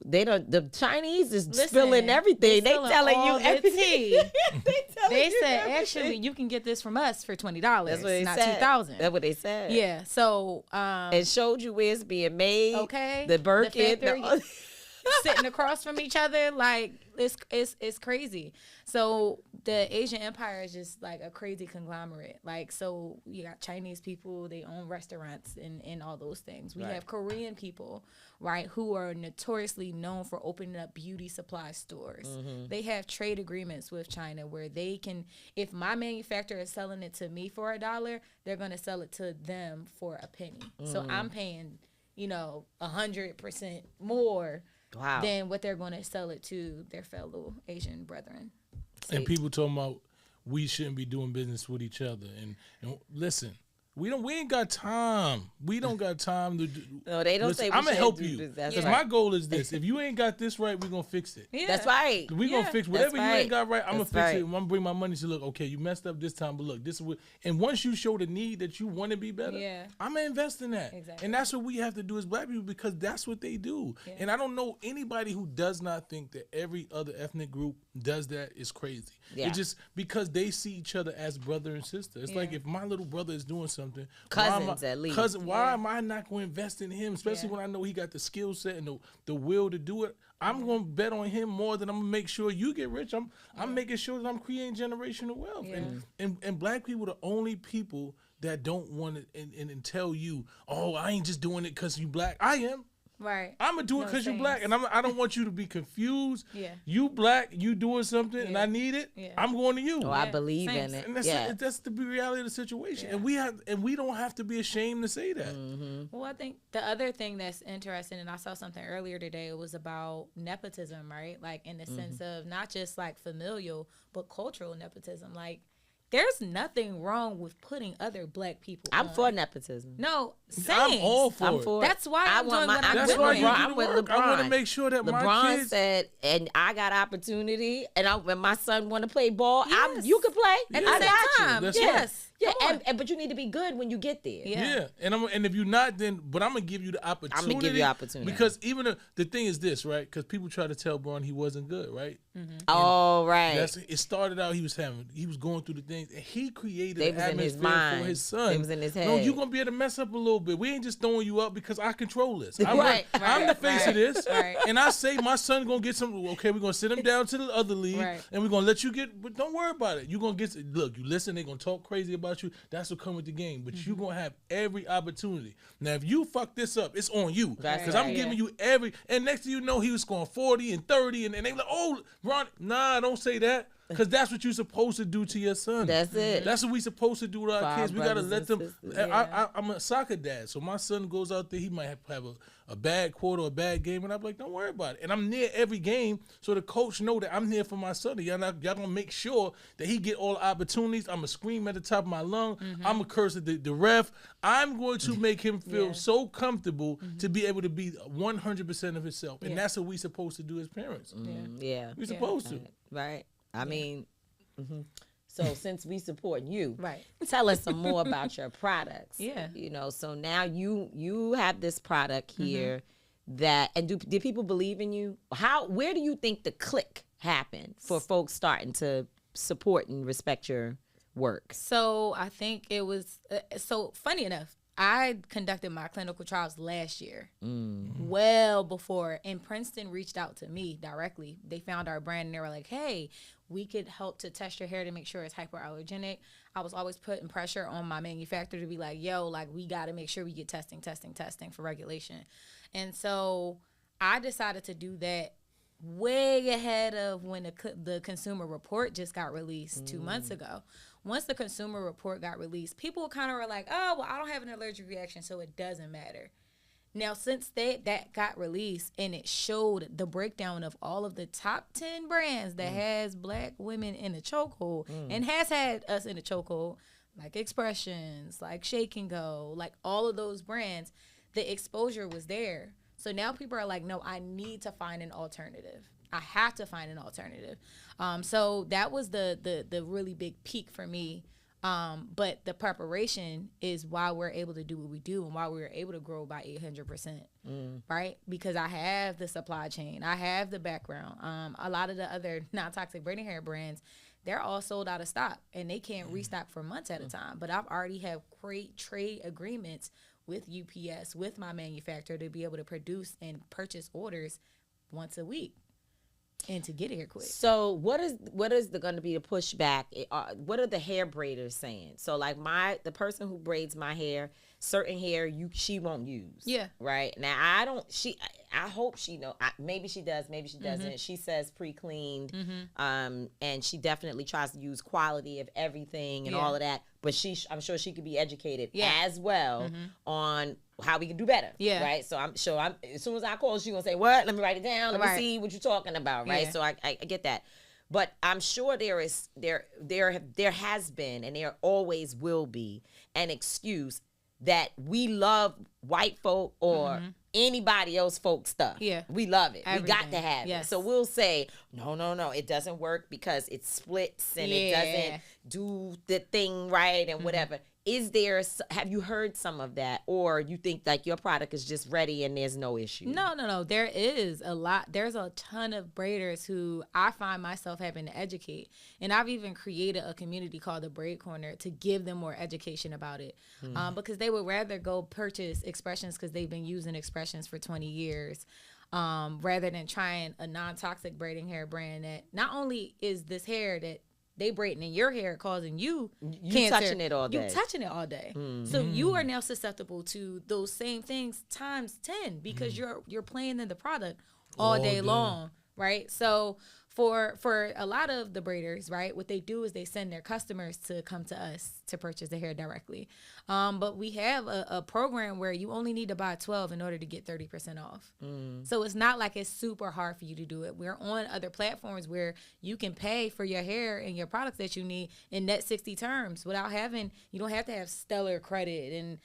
they don't. The Chinese is spilling everything. They telling you everything. They said actually you can get this from us for $20. That's what they not said. $2,000. That's what they said. Yeah. So it showed you where it's being made. Okay. The Birkin. Sitting across from each other, like it's crazy. So the Asian Empire is just like a crazy conglomerate. Like, so you got Chinese people, they own restaurants and all those things. We have Korean people, right, who are notoriously known for opening up beauty supply stores. They have trade agreements with China where they can, if my manufacturer is selling it to me for $1, they're gonna sell it to them for a penny. So I'm paying 100% more than what they're going to sell it to their fellow Asian brethren. And people talking about we shouldn't be doing business with each other. And listen, we ain't got time. We don't got time to do. No, they don't say we I'm gonna help do you this. because my goal is this: if you ain't got this right, we're gonna fix it. Yeah. That's right. We gonna fix whatever you ain't got right. I'm gonna That's fix right. it. I'm gonna bring my money to look. Okay, you messed up this time, but look, this is what. And once you show the need that you want to be better, I'm gonna invest in that. Exactly. And that's what we have to do as Black people because that's what they do. Yeah. And I don't know anybody who does not think that every other ethnic group does that is crazy. Yeah. It's just because they see each other as brother and sister. It's like if my little brother is doing something, Cousins at least. why am I not going to invest in him? Especially when I know he got the skill set and the will to do it. I'm going to bet on him more than I'm going to make sure you get rich. I'm making sure that I'm creating generational wealth. Yeah. And Black people are the only people that don't want it and tell you, oh, I ain't just doing it because you Black. I am. Right. I'm going to do it because you're Black. And I don't want you to be confused. Yeah. You Black, you doing something, and I need it. Yeah. I'm going to you. Oh, I believe in it. And that's the reality of the situation. Yeah. And we don't have to be ashamed to say that. Well, I think the other thing that's interesting, and I saw something earlier today, it was about nepotism, right? Like in the sense of not just like familial, but cultural nepotism. Like there's nothing wrong with putting other Black people I'm on. for nepotism. No, I'm all for it. That's why I'm doing what I'm That's doing. why you I'm do with the work. LeBron. I want to make sure that my LeBron kids. said, and I got opportunity, and when my son want to play ball, Yes. you can play. At I the same got you. time, That's yes. Yeah, Come on. but you need to be good when you get there. Yeah. And if you're not, then I'm gonna give you the opportunity. I'm gonna give you opportunity. Because even the thing is this, right? Because people try to tell Braun he wasn't good, right? Oh, right. It started out he was going through the things, and he created They an was in his atmosphere mind. for his son. They was in his No, head. you're gonna be able to mess up a little bit. We ain't just throwing you up because I control this. I'm the face of this, and I say my son gonna get some. Okay, we're gonna sit him down to the other league, and we're gonna let you get. But don't worry about it. You're gonna get. Look, you listen. They're gonna talk crazy about you. That's what come with the game. But you're gonna have every opportunity. Now, if you fuck this up, it's on you. Because I'm giving you every. And next thing you know, he was scoring 40 and 30, and they like, oh, Ron, nah, don't say that. Because that's what you're supposed to do to your son. That's it. That's what we supposed to do with our kids. We got to let them. sisters. I'm a soccer dad, so my son goes out there. He might have a bad quarter or a bad game, and I'm like, don't worry about it. And I'm near every game, so the coach know that I'm here for my son. Y'all gonna make sure that he get all the opportunities. I'm gonna scream at the top of my lung. I'm gonna curse at the ref. I'm going to make him feel so comfortable to be able to be 100% of himself, and that's what we supposed to do as parents. Yeah. We supposed to. Right. I mean, So since we supporting you, Right. tell us some more about your products. Yeah. You know, so now you have this product here that, and did people believe in you? Where do you think the click happened for folks starting to support and respect your work? So I think it was, so funny enough, I conducted my clinical trials last year, well before, and Princeton reached out to me directly. They found our brand and they were like, hey, we could help to test your hair to make sure it's hypoallergenic. I was always putting pressure on my manufacturer to be like, yo, like, we got to make sure we get testing for regulation. And so I decided to do that way ahead of when the consumer report just got released 2 months ago. Once the consumer report got released, people kind of were like, oh, well, I don't have an allergic reaction, so it doesn't matter. Now, since that got released and it showed the breakdown of all of the top 10 brands that has black women in a chokehold and has had us in a chokehold, like Expressions, like Shake and Go, like all of those brands, the exposure was there. So now people are like, no, I need to find an alternative. I have to find an alternative. So that was the really big peak for me. But the preparation is why we're able to do what we do and why we were able to grow by 800%, right? Because I have the supply chain. I have the background. A lot of the other non-toxic braiding hair brands, they're all sold out of stock and they can't restock for months at a time. But I've already have great trade agreements with UPS, with my manufacturer, to be able to produce and purchase orders once a week and to get here quick. So what is going to be the pushback? What are the hair braiders saying? So like the person who braids my hair, certain hair she won't use. Yeah. Right. Now I hope she know. Maybe she does. Maybe she doesn't. She says pre-cleaned. And she definitely tries to use quality of everything and all of that. But I'm sure she could be educated as well on how we can do better. Yeah. Right. So I'm sure as soon as I call, she's gonna say, what? Let me write it down. Let me see what you're talking about. Right. Yeah. So I get that. But I'm sure there has been and there always will be an excuse that we love white folk or anybody else folk stuff. Yeah. We love it. Everything. We got to have it. So we'll say, no, it doesn't work because it splits and it doesn't do the thing right and whatever. Have you heard some of that, or you think like your product is just ready and there's no issue? No. There is a lot. There's a ton of braiders who I find myself having to educate. And I've even created a community called the Braid Corner to give them more education about it. Because they would rather go purchase Expressions because they've been using Expressions for 20 years. Rather than trying a non-toxic braiding hair brand that not only is this hair that they braiding in your hair causing you cancer. Touching it all day. You touching it all day. So you are now susceptible to those same things times 10 because you're playing in the product all day long, right? So for a lot of the braiders, right, what they do is they send their customers to come to us to purchase the hair directly. But we have a program where you only need to buy 12 in order to get 30% off. So it's not like it's super hard for you to do it. We're on other platforms where you can pay for your hair and your products that you need in net 60 terms without you don't have to have stellar credit and,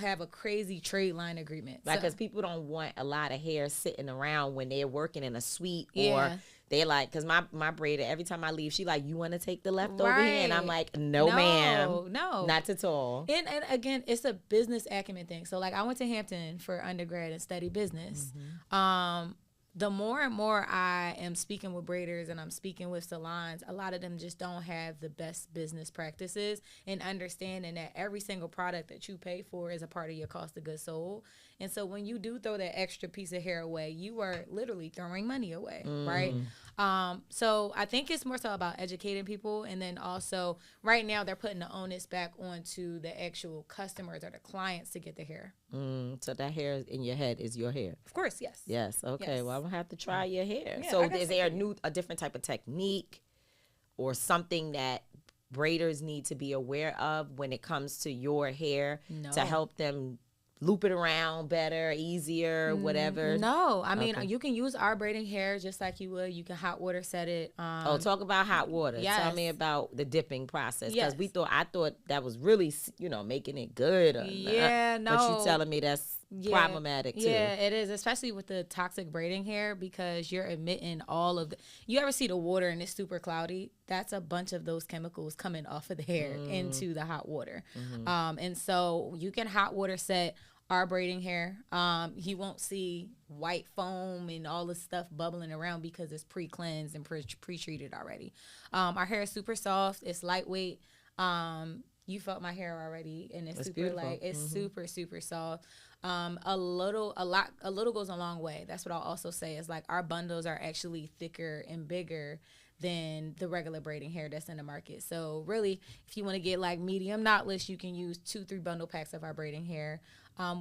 have a crazy trade line agreement. Because people don't want a lot of hair sitting around when they're working in a suite or they like, because my braider, every time I leave, she like, you want to take the leftover here? And I'm like, no, ma'am. No. Not at all. And again, it's a business acumen thing. So like I went to Hampton for undergrad and studied business. The more and more I am speaking with braiders and I'm speaking with salons, a lot of them just don't have the best business practices and understanding that every single product that you pay for is a part of your cost of goods sold. And so when you do throw that extra piece of hair away, you are literally throwing money away, right? So I think it's more so about educating people. And then also right now they're putting the onus back onto the actual customers or the clients to get the hair. So that hair in your head is your hair? Of course, yes. Yes, okay. Yes. Well, I'm going to have to try your hair. Yeah, so is there a different type of technique or something that braiders need to be aware of when it comes to your hair to help them loop it around better, easier, whatever? No. I mean, you can use our braiding hair just like you would. You can hot water set it. Talk about hot water. Yes. Tell me about the dipping process. Because I thought that was really, making it good. No. But you telling me that's problematic too. Yeah, it is, especially with the toxic braiding hair, because you're emitting all of the. You ever see the water and it's super cloudy? That's a bunch of those chemicals coming off of the hair into the hot water. And so you can hot water set our braiding hair. You won't see white foam and all this stuff bubbling around because it's pre-cleansed and pre-treated already. Our hair is super soft. It's lightweight. You felt my hair already, and it's super beautiful. light. It's super, super soft. A little goes a long way. That's what I'll also say is like our bundles are actually thicker and bigger than the regular braiding hair that's in the market. So really, if you want to get like medium knotless, you can use 2-3 bundle packs of our braiding hair.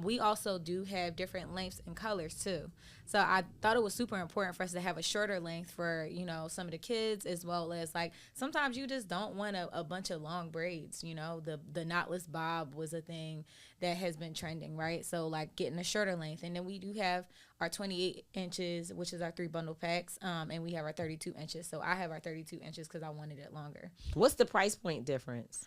We also do have different lengths and colors too. So I thought it was super important for us to have a shorter length for, you know, some of the kids, as well as like sometimes you just don't want a bunch of long braids. You know, the knotless bob was a thing that has been trending, right? So like getting a shorter length. And then we do have our 28 inches, which is our 3 bundle packs, and we have our 32 inches. So I have our 32 inches because I wanted it longer. What's the price point difference?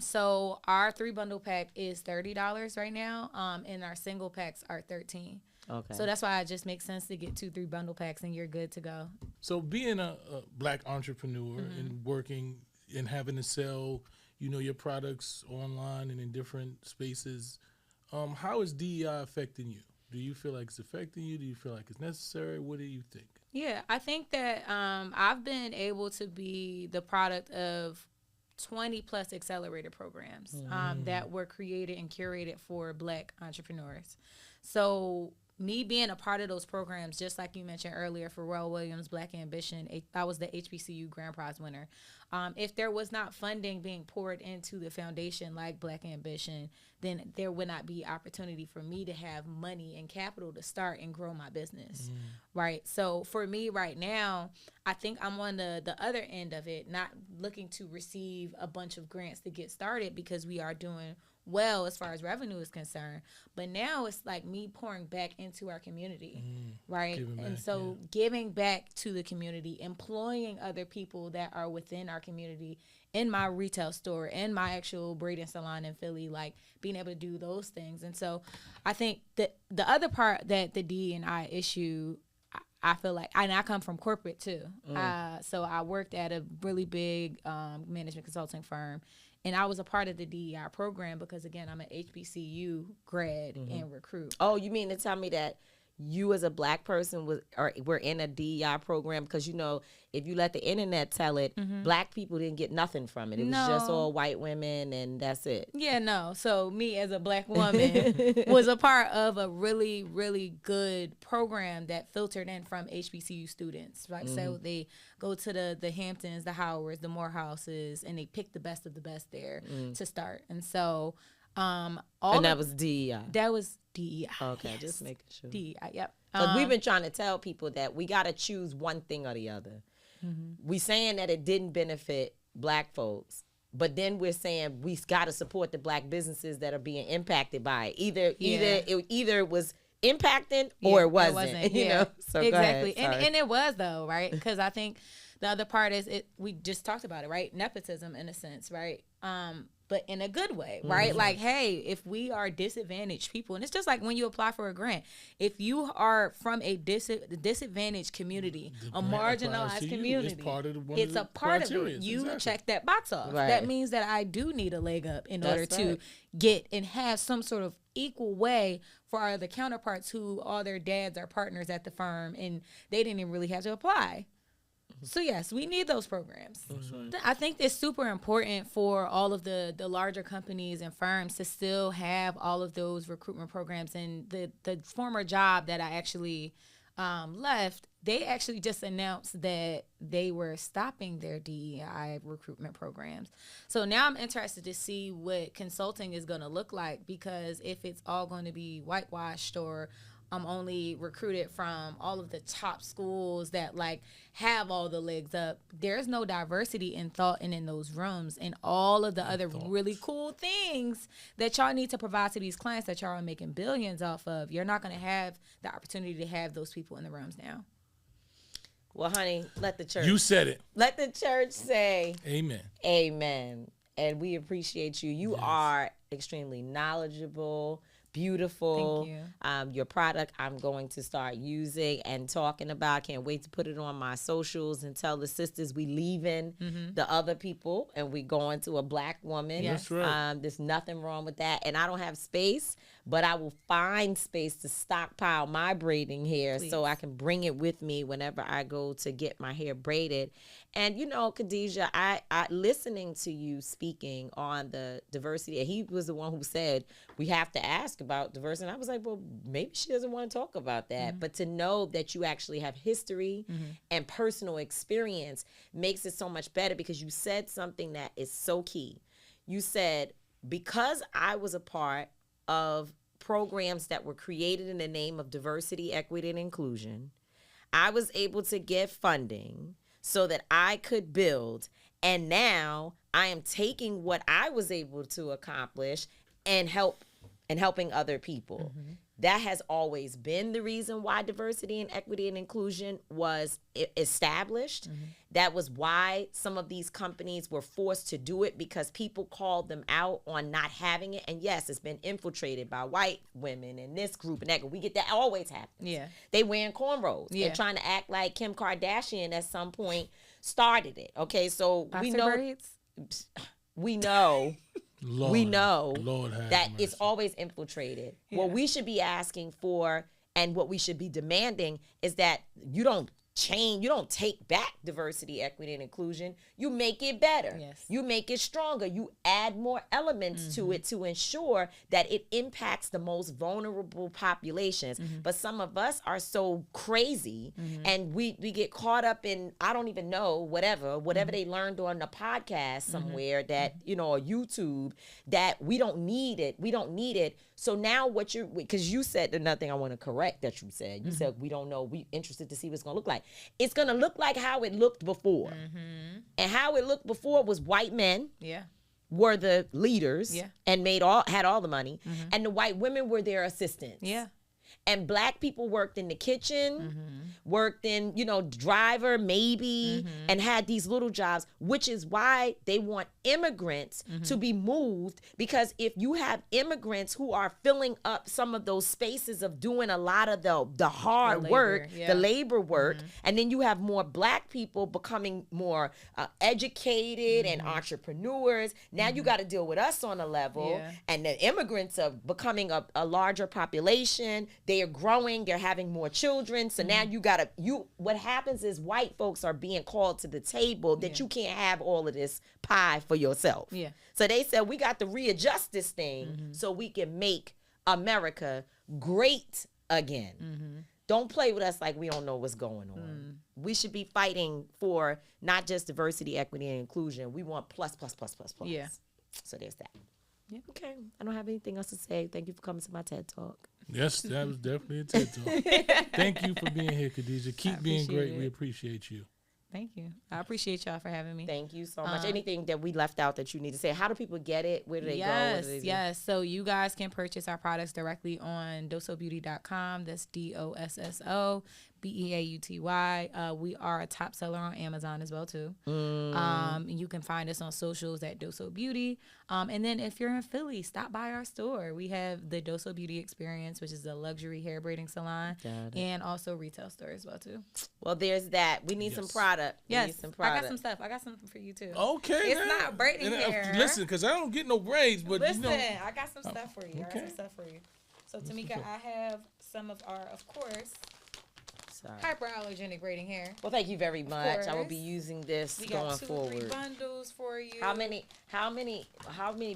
So our 3 bundle pack is $30 right now, and our single packs are $13. Okay. So that's why it just makes sense to get 2-3 bundle packs and you're good to go. So being a black entrepreneur and working and having to sell, you know, your products online and in different spaces, how is DEI affecting you? Do you feel like it's affecting you? Do you feel like it's necessary? What do you think? Yeah, I think that I've been able to be the product of 20 plus accelerator programs that were created and curated for black entrepreneurs. So me being a part of those programs, just like you mentioned earlier for Royal Williams Black Ambition, I was the HBCU Grand Prize winner. If there was not funding being poured into the foundation like Black Ambition, then there would not be opportunity for me to have money and capital to start and grow my business, right? So for me right now, I think I'm on the other end of it, not looking to receive a bunch of grants to get started because we are doing well as far as revenue is concerned. But now it's like me pouring back into our community, right? And so giving back to the community, employing other people that are within our community, in my retail store, in my actual braiding salon in Philly, like being able to do those things. And so I think that the other part that the D&I issue, I feel like, and I come from corporate too. So I worked at a really big management consulting firm. And I was a part of the DEI program because, again, I'm an HBCU grad and recruit. Oh, you mean to tell me that you as a black person were in a DEI program? Because, you know, if you let the internet tell it, black people didn't get nothing from it. It was just all white women and that's it. Yeah, no. So me as a black woman was a part of a really, really good program that filtered in from HBCU students. Right? So they go to the Hamptons, the Howards, the Morehouses, and they pick the best of the best there to start. And so that was DEI. That was DEI. Okay, yes. just making sure. DEI, yep. Because we've been trying to tell people that we got to choose one thing or the other. We saying that it didn't benefit black folks, but then we're saying we got to support the black businesses that are being impacted by it. Either it was impacting or it wasn't. You know, so exactly. Go ahead. And it was though, right? Because I think the other part is we just talked about it, right? Nepotism in a sense, right? But in a good way, right? Like, hey, if we are disadvantaged people, and it's just like when you apply for a grant, if you are from a disadvantaged community, a marginalized community, it's a part of it. You check that box off. Right. That means that I do need a leg up in order to get and have some sort of equal way for our other counterparts who all their dads are partners at the firm and they didn't even really have to apply. So yes, we need those programs. I think it's super important for all of the larger companies and firms to still have all of those recruitment programs. And the former job that I actually left, they actually just announced that they were stopping their DEI recruitment programs. So now I'm interested to see what consulting is going to look like, because if it's all going to be whitewashed or I'm only recruited from all of the top schools that like have all the legs up, there's no diversity in thought and in those rooms and all of the other really cool things that y'all need to provide to these clients that y'all are making billions off of. You're not going to have the opportunity to have those people in the rooms now. Well, honey, let the church. You said it. Let the church say Amen. Amen. And we appreciate you. You are extremely knowledgeable, beautiful. Thank you. Your product I'm going to start using and talking about. Can't wait to put it on my socials and tell the sisters we leaving the other people and we going to a black woman. That's right. There's nothing wrong with that. And I don't have space, but I will find space to stockpile my braiding hair so I can bring it with me whenever I go to get my hair braided. And you know, Khadijah, I listening to you speaking on the diversity, and he was the one who said we have to ask about diversity. And I was like, well, maybe she doesn't want to talk about that. But to know that you actually have history and personal experience makes it so much better, because you said something that is so key. You said, because I was a part of programs that were created in the name of diversity, equity, and inclusion, I was able to get funding so that I could build. And now I am taking what I was able to accomplish and helping other people. That has always been the reason why diversity and equity and inclusion was established. That was why some of these companies were forced to do it, because people called them out on not having it. And yes, it's been infiltrated by white women and this group and that group. We get that always happens. Yeah. They wearing cornrows Yeah. and trying to act like Kim Kardashian at some point started it. Okay, so we Boxer know braids? we know Lord, we know Lord have that mercy. it's always infiltrated. What we should be asking for and what we should be demanding is that you don't change, you don't take back diversity, equity, and inclusion. You make it better. Yes. You make it stronger. You add more elements to it to ensure that it impacts the most vulnerable populations. But some of us are so crazy and we get caught up in, I don't even know, whatever they learned on a podcast somewhere that, you know, or YouTube, that we don't need it. We don't need it. So now what because you said, another thing I want to correct that you said, you said, we don't know, we interested to see what it's going to look like. It's going to look like how it looked before. And how it looked before was white men Yeah. were the leaders Yeah. and had all the money. And the white women were their assistants. Yeah. And black people worked in the kitchen, worked in, you know, driver maybe, and had these little jobs, which is why they want immigrants to be moved. Because if you have immigrants who are filling up some of those spaces of doing a lot of the hard The work, labor, yeah. the labor work, and then you have more black people becoming more educated and entrepreneurs. Now you got to deal with us on a level, Yeah. and the immigrants are becoming a larger population. They are growing. They're having more children. So now what happens is white folks are being called to the table that you can't have all of this pie for yourself. Yeah. So they said, we got to readjust this thing so we can make America great again. Don't play with us like we don't know what's going on. We should be fighting for not just diversity, equity, and inclusion. We want plus. Yeah. So there's that. Yeah. Okay. I don't have anything else to say. Thank you for coming to my TED Talk. Yes, that was definitely a TED Talk. Thank you for being here, Khadijah. Keep being appreciate great. it. We appreciate you. Thank you. I appreciate y'all for having me. Thank you so much. Anything that we left out that you need to say? How do people get it? Where do they go? What Yes, do they do? yes. So you guys can purchase our products directly on dosobeauty.com. That's DOSSOBEAUTY. We are a top seller on Amazon as well too. You can find us on socials at Doso Beauty. And then if you're in Philly, stop by our store. We have the Doso Beauty Experience, which is a luxury hair braiding salon, and also retail store as well too. Well, there's that. We need some product. We Yes, need some I product. got some stuff. I got something for you too. Okay. It's then. not braiding And, hair. Listen, because I don't get no braids, but Listen, you know. I got some stuff for you. I got some stuff for you. So Tamika, I have some of our, of course, Sorry. hyperallergenic braiding hair. Well, thank you very much. I will course. be using this We going got 2 or 3 forward. bundles for you. How many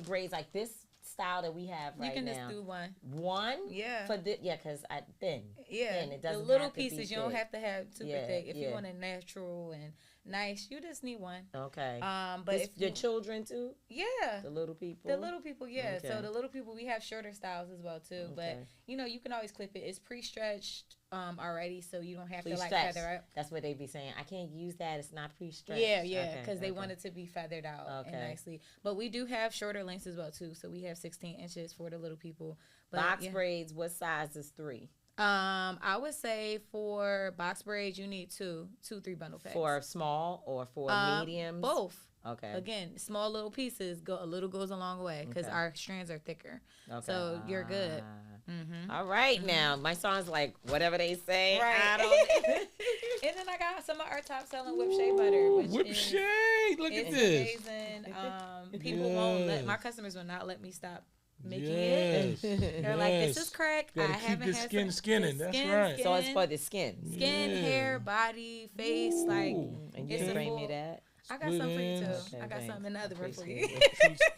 braids like this style that we have You right can now? just do one. One? Yeah. For the because I thin. Yeah, Thin. It doesn't the little have to be pieces you don't thick. have to have super Yeah, thick. If you yeah. want a natural and nice, you just need one. Okay. But This, if your you, children too? yeah, The little people? the little people, yeah. Okay. So the little people, we have shorter styles as well too. But Okay. you know, you can always clip it. It's pre-stretched already, so you don't have to like Pre-stretched. feather out. That's what they be saying. I can't use that. It's not pre-stretched. Yeah, yeah, Okay, because they okay. want it to be feathered out and Okay. nicely. But we do have shorter lengths as well too. So we have 16 inches for the little people. But Box yeah. braids, what size is 3? I would say for box braids, you need 2 3 bundle packs. For small or for mediums? Both. Okay. Again, small little pieces a little goes a long way because Okay. our strands are thicker. Okay. So you're good. All right, now my song's like whatever they say. Right. I don't. And then I got some of our top selling whip shea butter, which Whip is shade. Look at this. amazing. People won't let my customers will not let me stop making it. They're like, this is crack. Gotta I keep haven't this had skin some- skinning. That's right. So it's for the skin. skin, Yeah. hair, body, face, like And you it's can a bring me full- that. I got some for you too. Okay, I got thanks. some in the other room for you.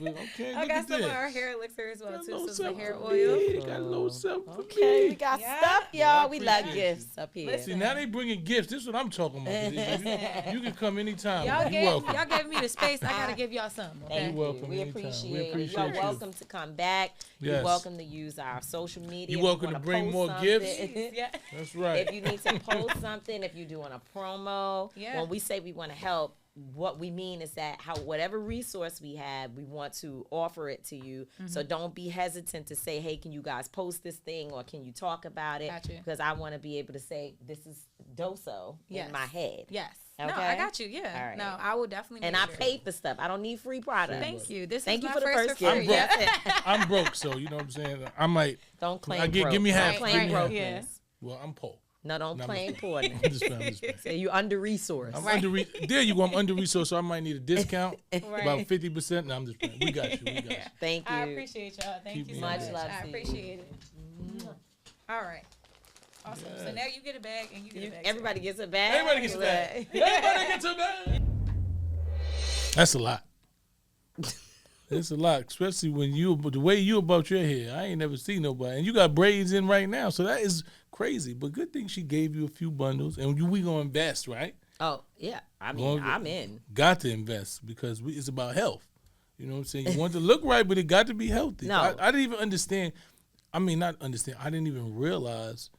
Okay, I look got at some this. of our hair elixir as well Got a too. little So some something hair for oil. me. Got a little something for Okay, we me. got Yeah. stuff, Well, I y'all. We love appreciate gifts up here. Listen. See, now they bringing gifts. This is what I'm talking about. You can come anytime. You're welcome. Y'all gave me the space. I gotta give y'all some. Okay. Thank You're welcome you. We anytime. appreciate, We it. appreciate You're you. welcome to come back. You're Yes. welcome to use our social media. You're If you welcome to wanna bring post more something. gifts. Yeah. That's right. If you need to post something, if you're doing a promo, Yeah. when we say we want to help, what we mean is that whatever resource we have, we want to offer it to you. So don't be hesitant to say, hey, can you guys post this thing or can you talk about it? Gotcha. Because I want to be able to say this is Doso Yes. in my head. Yes. Okay. No, I got you. Yeah. All right. No, I will definitely. And make I sure. pay for stuff. I don't need free products. Thank you. This Thank is you my for the first for gift. free. That's Yeah. it. I'm broke, so you know what I'm saying. I might. Don't claim I get- broke. give me half. Don't claim Right, brokenness. yeah. Well, I'm poor. No, don't No, I'm claim just- poorness. I'm just playing. I'm just playing. Say you under resourced. I'm there you go. I'm under resourced, so I might need a discount, Right. about 50%. No, I'm just playing. We got you. We got you. Thank you. I appreciate y'all. Thank Keep you me so in much. there. Much love I to you. appreciate it. All right. Awesome. So Yes. now you get a bag and you get a bag. Everybody gets a bag. Everybody gets a bag. Everybody gets a bag. That's a lot. It's a lot, especially when the way you about your hair. I ain't never seen nobody, and you got braids in right now, so that is crazy. But good thing she gave you a few bundles, and we gonna invest, right? Oh yeah, I mean Well, I'm in. Got to invest because it's about health. You know what I'm saying? You want it to look right, but it got to be healthy. No. I didn't even understand. I mean, not understand. I didn't even realize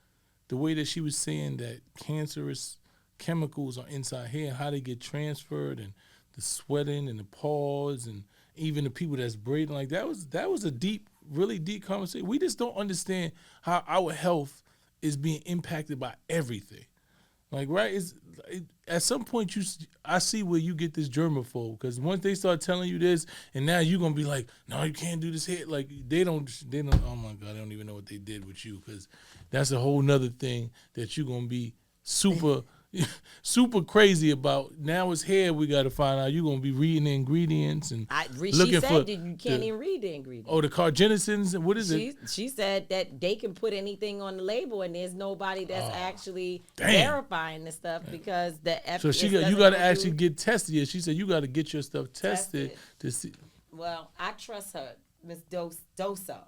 the way that she was saying that cancerous chemicals are inside hair and how they get transferred and the sweating and the pores and even the people that's braiding. Like that was a deep, really deep conversation. We just don't understand how our health is being impacted by everything. Like, right? At some point, I see where you get this germaphobe because once they start telling you this, and now you're gonna be like, no, you can't do this here. Like they don't. Oh my God, I don't even know what they did with you because that's a whole nother thing that you're gonna be super. Super crazy about. Now it's hair we got to find out. You're going to be reading the ingredients and She looking said for that you can't even read the ingredients. Oh, the carcinogens. What is it? She said that they can put anything on the label and there's nobody that's actually damn. verifying the stuff because the So you got to actually get tested. Yeah, she said you got to get your stuff tested to see. Well, I trust her, Miss Doso.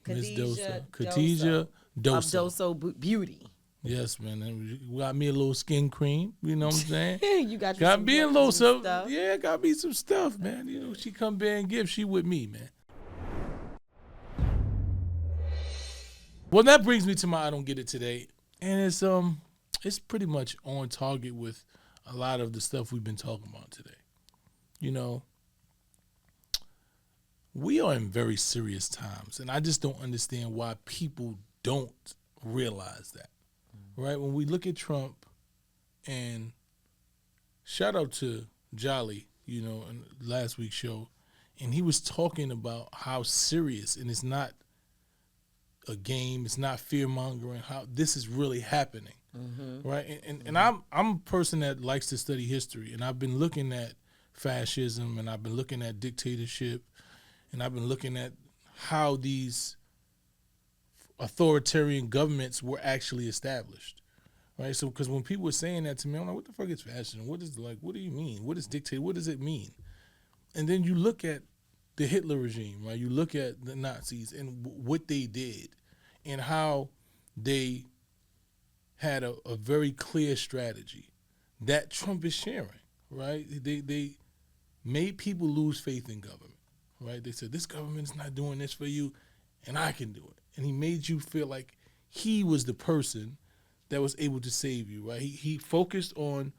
Miss Khadijah Khadijah of Doso. Doso Beauty. Yes, man. And you got me a little skin cream. You know what I'm saying? You got Got me a little some stuff. Yeah, got me some stuff, man. You know, she come there and give. She with me, man. Well, that brings me to my I don't get it today, and it's pretty much on target with a lot of the stuff we've been talking about today. You know, we are in very serious times, and I just don't understand why people don't realize that. Right? When we look at Trump, and shout out to Jolly, you know, in last week's show, and he was talking about how serious, and it's not a game, it's not fear-mongering, how this is really happening, right? And I'm a person that likes to study history, and I've been looking at fascism, and I've been looking at dictatorship, and I've been looking at how these authoritarian governments were actually established, right? So, because when people were saying that to me, I'm like, what the fuck is fascism? What do you mean? What is dictator? What does it mean? And then you look at the Hitler regime, right? You look at the Nazis and what they did and how they had a very clear strategy that Trump is sharing, right? They made people lose faith in government, right? They said, this government is not doing this for you, and I can do it. And he made you feel like he was the person that was able to save you, right? He focused on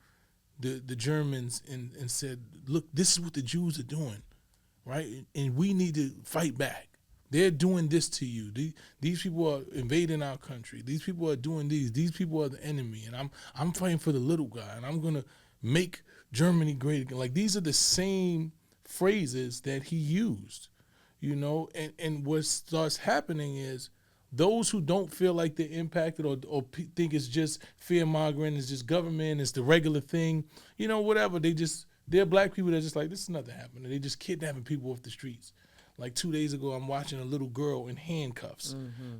the Germans and said, look, this is what the Jews are doing, right? And we need to fight back. They're doing this to you. These people are invading our country. These people are doing these. These people are the enemy. And I'm fighting for the little guy. And I'm going to make Germany great again. Like, these are the same phrases that he used, and what starts happening is those who don't feel like they're impacted or think it's just fear-mongering, it's just government, it's the regular thing, whatever, they're black people that are just like, this is nothing happening. They just kidnapping people off the streets. Like 2 days ago, I'm watching a little girl in handcuffs,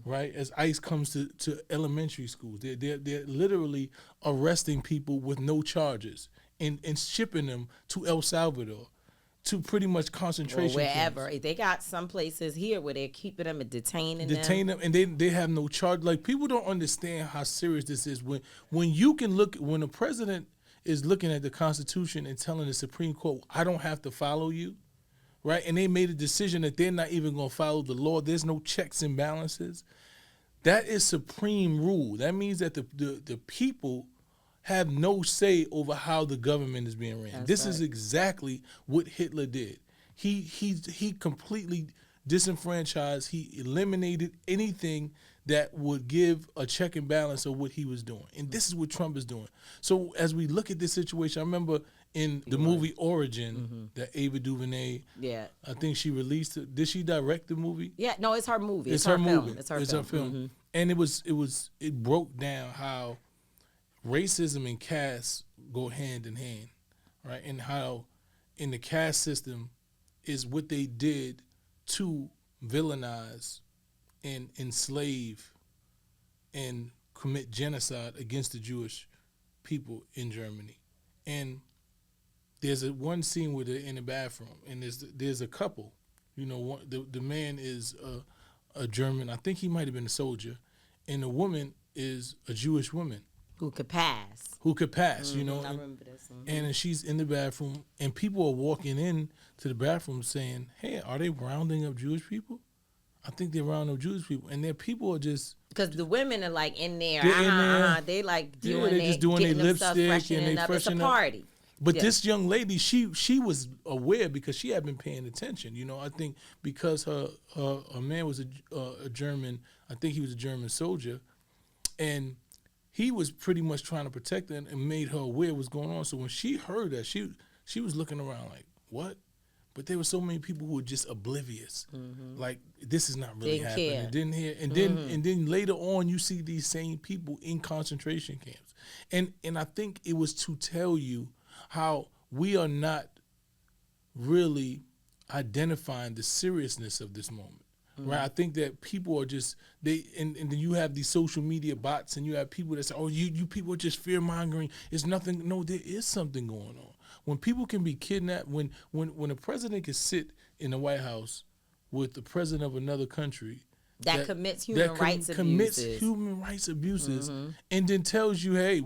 right? As ICE comes to elementary schools. They're literally arresting people with no charges and shipping them to El Salvador, to pretty much concentration wherever. camps. They got some places here where they're keeping them and detaining them. And they have no charge. Like, people don't understand how serious this is. When you can look, when the president is looking at the Constitution and telling the Supreme Court, I don't have to follow you, right? And they made a decision that they're not even going to follow the law. There's no checks and balances. That is supreme rule. That means that the people have no say over how the government is being ran. This is exactly what Hitler did. He completely disenfranchised. He eliminated anything that would give a check and balance of what he was doing. And this is what Trump is doing. So as we look at this situation, I remember in the movie Origin, that Ava DuVernay, I think she released it. Did she direct the movie? Yeah, no, it's her movie. It's her movie. Film. It's her film. And it broke down how racism and caste go hand in hand, right? And how in the caste system is what they did to villainize and enslave and commit genocide against the Jewish people in Germany. And there's one scene where they're in the bathroom, and there's a couple. The man is a German. I think he might have been a soldier, and the woman is a Jewish woman who could pass. I remember this. And she's in the bathroom, and people are walking in to the bathroom saying, "Hey, are they rounding up Jewish people? I think they're rounding up Jewish people." And their people are just, because the women are like in there. They like doing their lipstick and they up. It's a freshening party. up. But this young lady, she was aware because she had been paying attention. I think because her man was a German. I think he was a German soldier, and he was pretty much trying to protect her and made her aware of what's going on. So when she heard that, she was looking around like, what? But there were so many people who were just oblivious. Like, this is not really happening. Care. Didn't hear. And then later on, you see these same people in concentration camps. And I think it was to tell you how we are not really identifying the seriousness of this moment. Right, I think that people are just and then you have these social media bots, and you have people that say, "Oh, you people are just fear mongering. It's nothing." No, there is something going on. When people can be kidnapped, when a president can sit in the White House with the president of another country that commits human rights abuses, and then tells you, "Hey,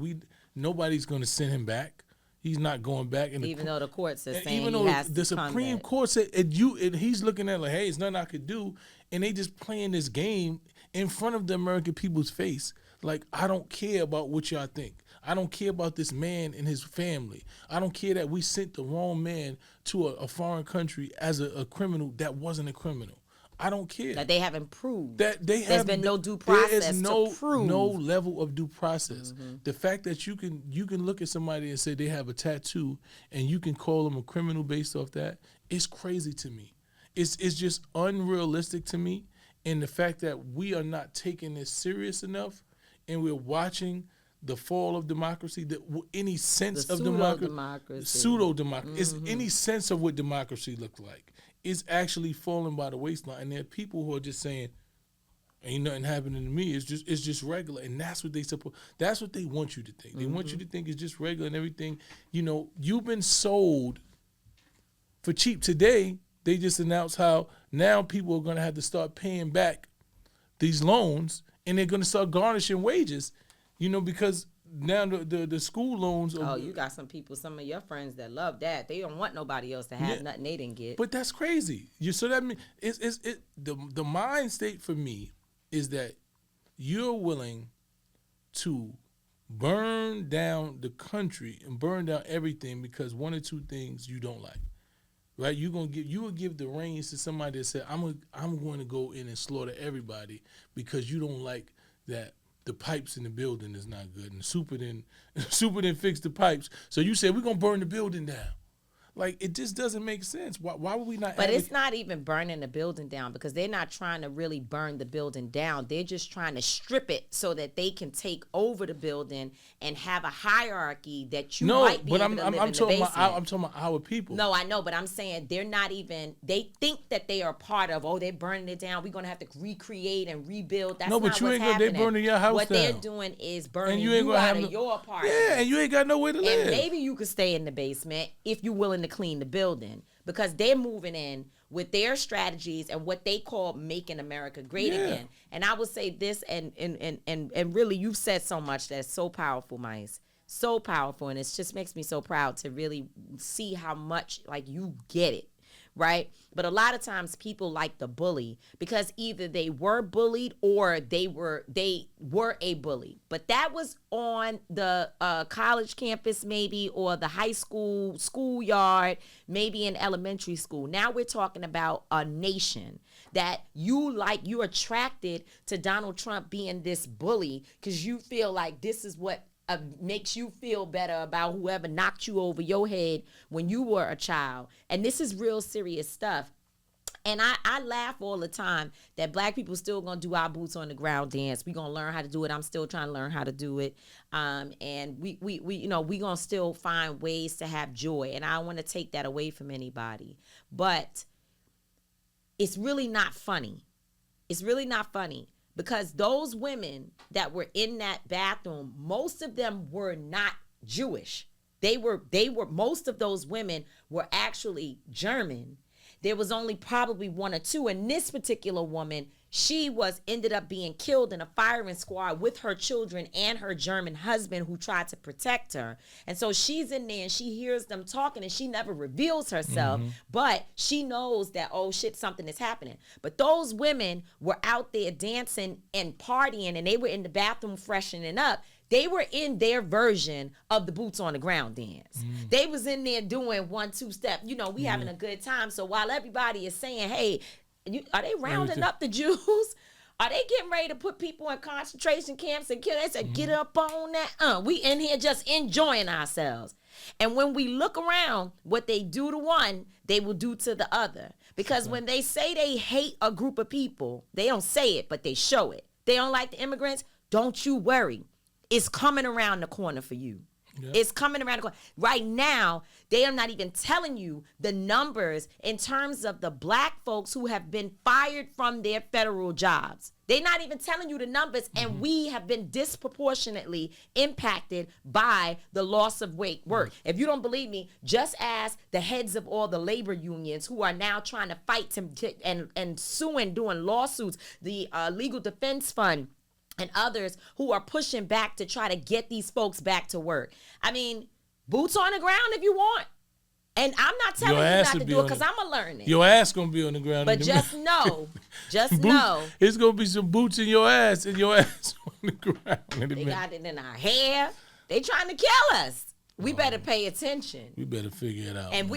nobody's going to send him back. He's not going back." And even though the court says, even though the Supreme Court said, and he's looking at it like, "Hey, it's nothing I could do," and they just playing this game in front of the American people's face. Like, I don't care about what y'all think. I don't care about this man and his family. I don't care that we sent the wrong man to a foreign country as a criminal that wasn't a criminal. I don't care. That they haven't proved. There's been no due process. There is to prove. no level of due process. The fact that you can look at somebody and say they have a tattoo and you can call them a criminal based off that, it's crazy to me. It's just unrealistic to me. And the fact that we are not taking this serious enough, and we're watching the fall of democracy, any sense of democracy, pseudo-democracy, is any sense of what democracy looks like, is actually falling by the waistline. And there are people who are just saying, "Ain't nothing happening to me. It's just regular." And that's what that's what they want you to think. They want you to think it's just regular and everything. You've been sold for cheap. Today, they just announced how now people are going to have to start paying back these loans, and they're going to start garnishing wages, because now the school loans. You got some people, some of your friends that love that. They don't want nobody else to have nothing they didn't get. But that's crazy. So that means the mind state for me is that you're willing to burn down the country and burn down everything because one or two things you don't like. Right, you would give the reins to somebody that said, I'm going to go in and slaughter everybody because you don't like that the pipes in the building is not good, and the super didn't fix the pipes. So you say we're gonna burn the building down. Like, it just doesn't make sense. Why would we not? But it's not even burning the building down, because they're not trying to really burn the building down. They're just trying to strip it so that they can take over the building and have a hierarchy that you might be able to live in the basement. I'm talking about our people. No, I know, but I'm saying they're not even. They think that they are part of. Oh, they're burning it down. We're gonna have to recreate and rebuild. That's no, but not you what's ain't gonna. happening. They burning your house what down. What they're doing is burning you ain't you gonna out have of your apartment. Yeah, and you ain't got nowhere to live. And maybe you could stay in the basement if you're willing to clean the building. Because they're moving in with their strategies and what they call making America great again. And I would say this, and really, you've said so much that's so powerful, Mice. So powerful, and it just makes me so proud to really see how much, like, you get it, right? But a lot of times people like the bully because either they were bullied or they were a bully. But that was on the college campus maybe, or the high school schoolyard, maybe in elementary school. Now we're talking about a nation that you're attracted to Donald Trump being this bully because you feel like this is what makes you feel better about whoever knocked you over your head when you were a child. And this is real serious stuff. And I laugh all the time that black people still gonna do our boots on the ground dance. We gonna learn how to do it. I'm still trying to learn how to do it. And we gonna still find ways to have joy. And I don't want to take that away from anybody. But it's really not funny. It's really not funny. Because those women that were in that bathroom, most of them were not Jewish. They were most of those women were actually German. There was only probably one or two. And this particular woman, she ended up being killed in a firing squad with her children and her German husband who tried to protect her. And so she's in there and she hears them talking and she never reveals herself, but she knows that, oh shit, something is happening. But those women were out there dancing and partying, and they were in the bathroom freshening up. They were in their version of the boots on the ground dance. They was in there doing 1-2 step. We having a good time. So while everybody is saying, hey, are they rounding up the Jews? Are they getting ready to put people in concentration camps and kill? They said, get up on that. We in here just enjoying ourselves. And when we look around, what they do to one, they will do to the other. Because when they say they hate a group of people, they don't say it, but they show it. They don't like the immigrants. Don't you worry. It's coming around the corner for you. Yep. It's coming around the corner. Right now, they are not even telling you the numbers in terms of the black folks who have been fired from their federal jobs. They're not even telling you the numbers, and we have been disproportionately impacted by the loss of work. If you don't believe me, just ask the heads of all the labor unions who are now trying to fight and suing, doing lawsuits, the Legal Defense Fund, and others who are pushing back to try to get these folks back to work. I mean, boots on the ground if you want. And I'm not telling you not to do it because I'm going to learn it. Your ass going to be on the ground. But just know, know. It's going to be some boots in your ass on the ground. They got it in our hair. They trying to kill us. We better pay attention. We better figure it out. And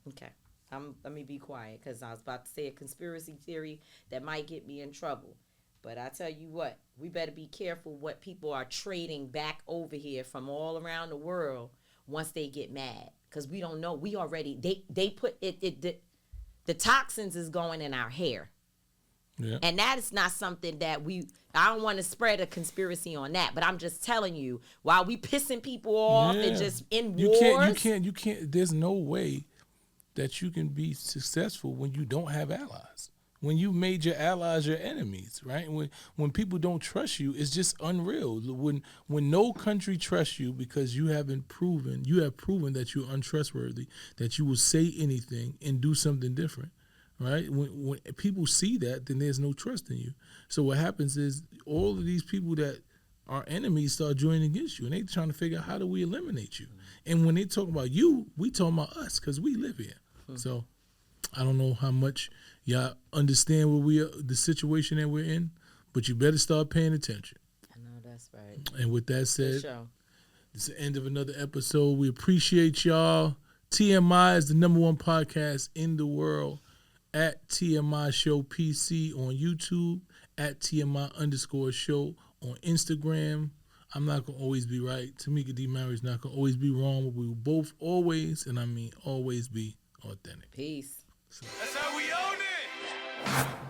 okay. Let me be quiet because I was about to say a conspiracy theory that might get me in trouble. But I tell you what, we better be careful what people are trading back over here from all around the world once they get mad. Because we don't know. We already, they put the toxins is going in our hair. Yeah. And that is not something that I don't want to spread a conspiracy on that. But I'm just telling you, while we pissing people off and just in wars. You can't, there's no way that you can be successful when you don't have allies. When you made your allies your enemies, right? When people don't trust you, it's just unreal. When no country trusts you because you have proven that you're untrustworthy, that you will say anything and do something different, right? When people see that, then there's no trust in you. So what happens is all of these people that are enemies start joining against you, and they trying to figure out how do we eliminate you. And when they talk about you, we talk about us because we live here. So I don't know how much y'all understand the situation that we're in, but you better start paying attention. I know that's right. And with that said, it's the end of another episode. We appreciate y'all. TMI is the #1 podcast in the world. At TMI Show PC on YouTube. At TMI_show on Instagram. I'm not going to always be right. Tamika D. Mary's not going to always be wrong, but we will both always, and I mean always, be authentic. Peace. That's how we own it.